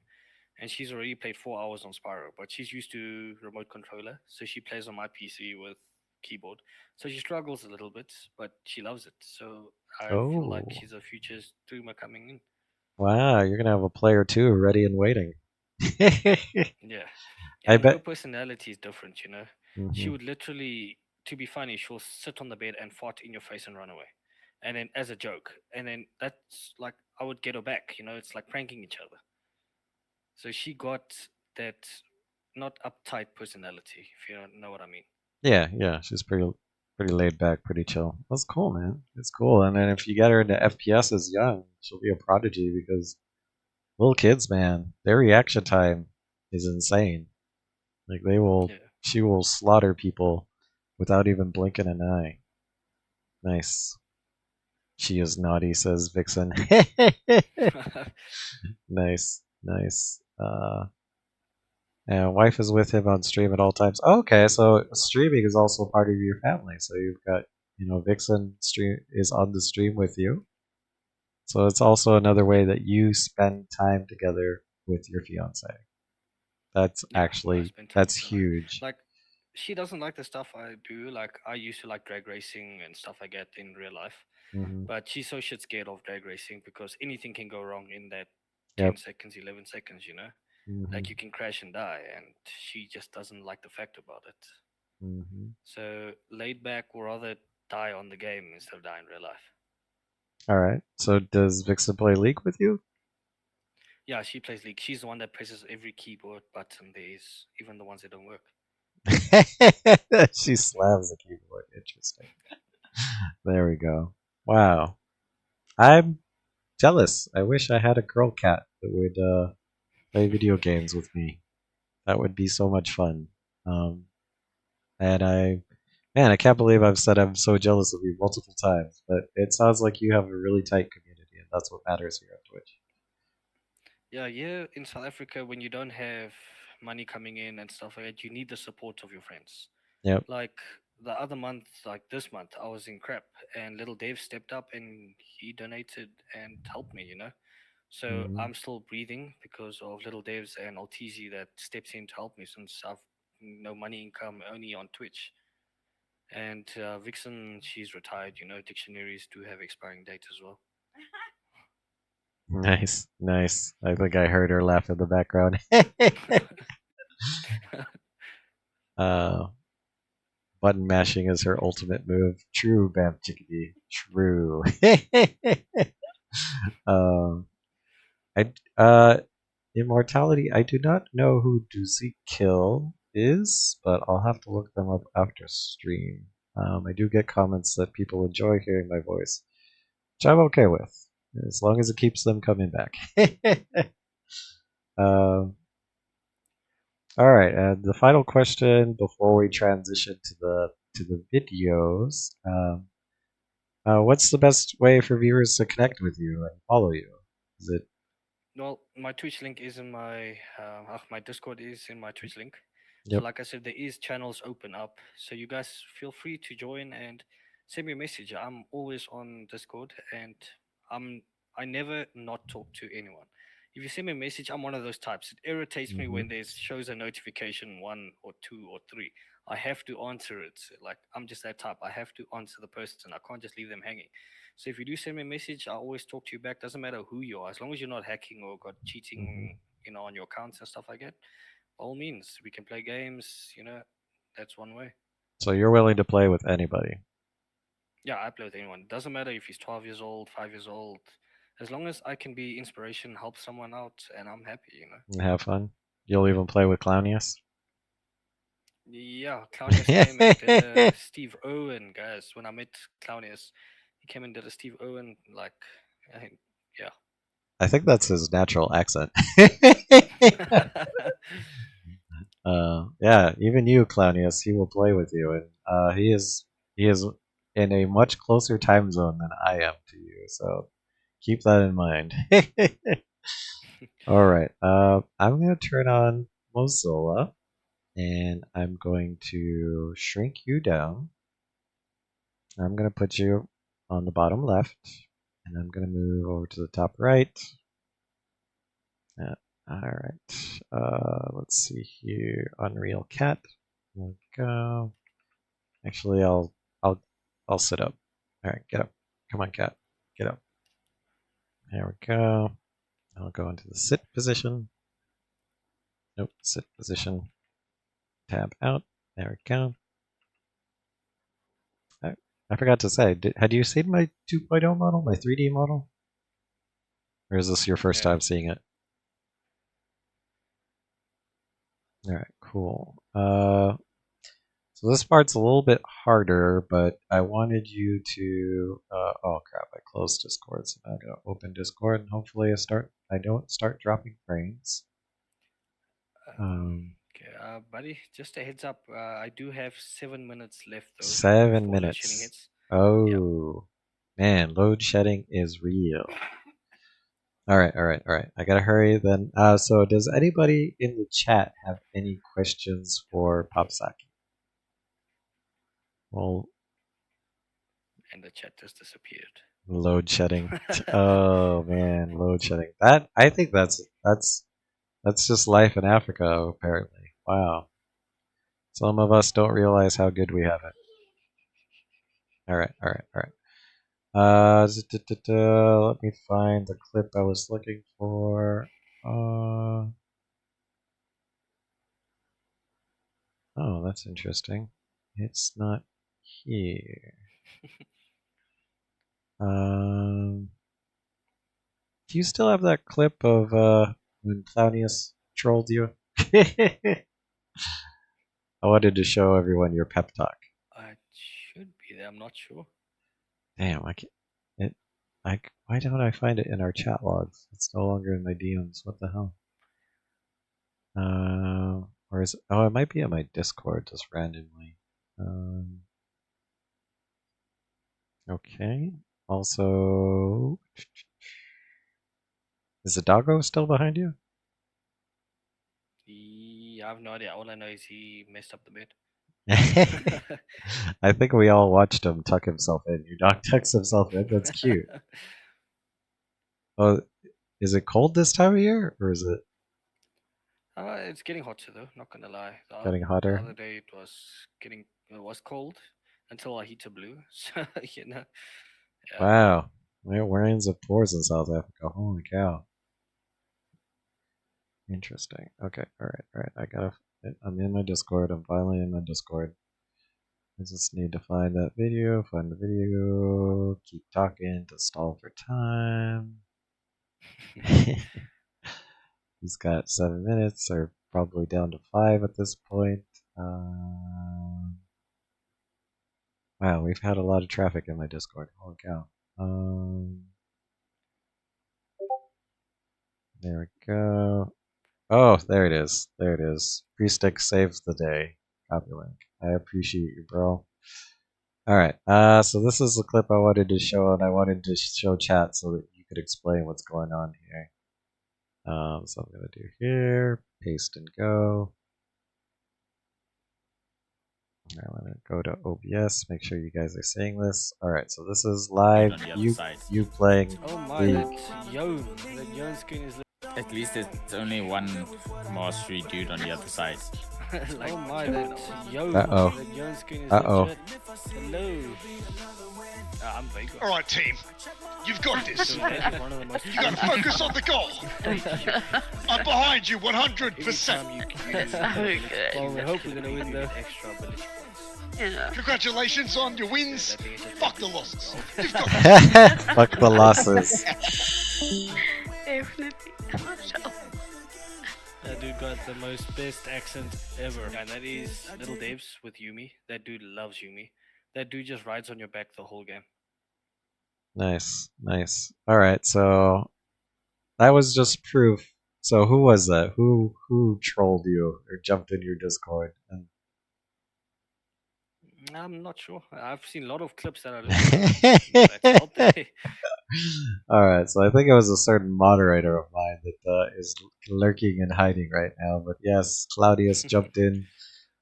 and she's already played 4 hours on Spyro, but she's used to remote controller, so she plays on my PC with keyboard. So she struggles a little bit, but she loves it. So I feel like oh. she's a future streamer coming in. Wow, you're gonna have a player two ready and waiting. Yeah. I And her bet. personality is different, you know. She Hmm. would literally, to be funny, she'll sit on the bed and fart in your face and run away. And then as a joke. And then that's like I would get her back, you know, it's like pranking each other. So she got that not uptight personality, if you don't know what I mean. Yeah, yeah, she's pretty laid back, pretty chill. That's cool, man. It's cool. And then if you get her into FPS as young, she'll be a prodigy because little kids, man, their reaction time is insane. Like Yeah. she will slaughter people without even blinking an eye. Nice. She is naughty, says Vixen. Nice, nice. And wife is with him on stream at all times. Okay, so streaming is also part of your family. So you've got, Vixen stream is on the stream with you. So it's also another way Yep. that you spend time together with your fiance. Yeah, I spend time That's with her. huge. Like, she doesn't like the stuff I do. Like, I used to like drag racing and stuff I get in real life. Hmm. But she's so shit scared of drag racing because anything can go wrong in that Yep. 10 seconds, 11 seconds, you know? Hmm. Like, you can crash and die, and she just doesn't like the fact about it. Hmm. So, laid back will rather die on the game instead of die in real life. All right. So does Vixen play League with you? Yeah, she plays League. She's the one that presses every keyboard button there is, even the ones that don't work. She slams the keyboard. Interesting. There we go. Wow. I'm jealous. I wish I had a girl cat that would play video games with me. That would be so much fun. Um, and man, I can't believe I've said I'm so jealous of you multiple times. But it sounds like you have a really tight community, and that's what matters here on Twitch. Yeah, yeah, in South Africa, when you don't have money coming in and stuff like that, you need the support of your friends. Yep. Like the other month, like this month, I was in crap, and little Dave stepped up and he donated and helped me, you know. So Hmm. I'm still breathing because of little Dave's and Altizi that steps in to help me since I've no money income only on Twitch. And Vixen, she's retired, you know. Dictionaries do have expiring date as well. Nice, nice. I think I heard her laugh in the background. uh, Button mashing is her ultimate move. True, Bam Chickadee. True. um, I Immortality. I do not know who Doozy Kill is, but I'll have to look them up after stream. I do get comments that people enjoy hearing my voice, which I'm okay with, as long as it keeps them coming back. um, all right, and the final question before we transition to the videos. What's the best way for viewers to connect with you and follow you? Is it Well, my Twitch link is in my Discord is in my Twitch link. So, yep? like I said, there is channels open up, so you guys feel free to join and send me a message. I'm always on Discord, and I'm I never not talk to anyone. If you send me a message, I'm one of those types. It irritates me when Hmm. there's shows a notification one or two or three. I have to answer it. Like I'm just that type. I have to answer the person. I can't just leave them hanging. So if you do send me a message, I always talk to you back. Doesn't matter who you are, as long as you're not hacking or got Hmm. cheating, on your accounts and stuff like that. By all means, we can play games. That's one way. So you're willing to play with anybody Yeah, I play with anyone. Doesn't matter if he's 12 years old, 5 years old. As long as I can be inspiration, help someone out, and I'm happy. and have fun. You'll even play with Clownius. Yeah, Claudius came and did a Steve Owen, guys. When I met Claudius, he came and did a Steve Owen, like, I think, yeah. I think that's his natural accent. Yeah, even you, Clownius, he will play with you, and he is in a much closer time zone than I am to you. So keep that in mind. All right, I'm gonna turn on Mozilla, and I'm going to shrink you down. I'm gonna put you on the bottom left, and I'm gonna move over to the top right. Yeah. All right. Let's see here. Unreal Cat. There we go. Actually, I'll sit up. All right, get up. Come on, cat. Get up. There we go. I'll go into the sit position. Nope, sit position. Tab out. There we go. I, I forgot to say, had you seen my 2.0 model, my 3D model? Or is this your first Yeah. time seeing it? All right, cool. So this part's a little bit harder, but I wanted you to. Oh crap! I closed Discord, so now I'm gonna open Discord and hopefully I don't start dropping frames. Okay, buddy, just a heads up. I do have 7 minutes left though 7 before load shedding minutes. hits. Yeah. Oh man, load shedding is real. All right, all right, all right. I gotta hurry then. So does anybody in the chat have any questions for Papsakie? Well, And the chat just disappeared. load shedding. Oh man, load shedding. That I think that's just life in Africa, apparently. Wow. Some of us don't realize how good we have it. All right, all right, all right. Let me find the clip I was looking for. Oh, that's interesting. It's not here. Um, do you still have that clip of when Claudius trolled you? I wanted to show everyone your pep talk. It should be there. I'm not sure. Damn, I can't. It, why don't I find it in our chat logs? It's no longer in my DMs. What the hell? Or is it? Oh, it might be in my Discord just randomly. Um, okay. Also, is the doggo still behind you? I have no idea. All I know is he messed up the bed. I think we all watched him tuck himself in. Your dog tucks himself in. That's cute. Oh, is it cold this time of year, or is it It's getting hotter though. Not gonna lie. getting The hotter? other day it was cold until our heater blew. So yeah. Wow, we're wearing the pores in South Africa. Holy cow! Interesting. Okay, all right, all right. I'm in my Discord. I'm finally in my Discord. I just need to find that video. Find the video. Keep talking to stall for time. He's got 7 minutes, or probably down to 5 at this point. Wow, we've had a lot of traffic in my Discord. Holy cow. There we go. Oh, there it is. There it is. Pre-stick saves the day. Copy link. I appreciate you, bro. Alright, so this is the clip I wanted to show, and I wanted to show chat so that you could explain what's going on here. So I'm going to do here, paste and go. I'm going to go to OBS, make sure you guys are seeing this. Alright, so this is live, you playing Oh my, League. that Yon screen is At least there's only one mastery dude on the other side. like, oh my, that Yon screen is legit. Hello. I'm Vega. Alright team, you've got this. You gotta focus on the goal. I'm behind you 100%. Well, we hope we're gonna win the extra ability. Yeah. Congratulations on your wins. Fuck the losses. You've got this. Fuck the losses. Definitely. That dude got the most best accent ever. And that is Little Devs with Yumi. That dude loves Yumi. That dude just rides on your back the whole game. Nice, nice. Alright, so that was just proof. So who was that? Who trolled you or jumped in your Discord? And I'm not sure. I've seen a lot of clips that are that's out there. Alright, so I think it was a certain moderator of mine that is lurking and hiding right now. But yes, Claudius jumped in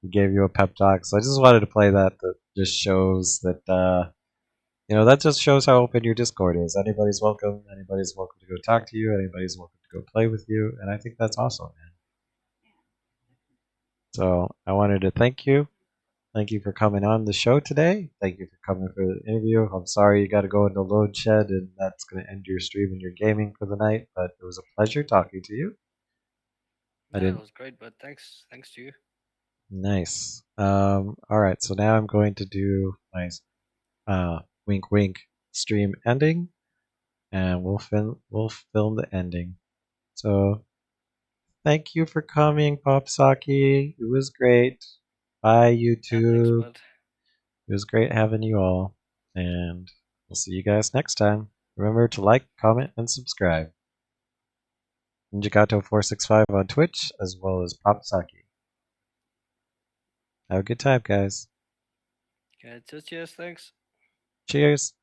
and gave you a pep talk. So I just wanted to play that. That just shows that, that just shows how open your Discord is. Anybody's welcome. Anybody's welcome to go talk to you. Anybody's welcome to go play with you. And I think that's awesome, man. So I wanted to thank you. Thank you for coming on the show today. Thank you for coming for the interview. I'm sorry you got to go into load shed and that's going to end your stream and your gaming for the night, but it was a pleasure talking to you. That was great, but thanks to you. Nice. All right, so now I'm going to do my wink wink stream ending, and we'll film the ending. So thank you for coming, Papsakie. It was great. Bye, YouTube. Yeah, thanks, it was great having you all, and we'll see you guys next time. Remember to like, comment, and subscribe. NinjaGato465 on Twitch, as well as Papsakie. Have a good time, guys. Okay, just cheers, thanks. Cheers.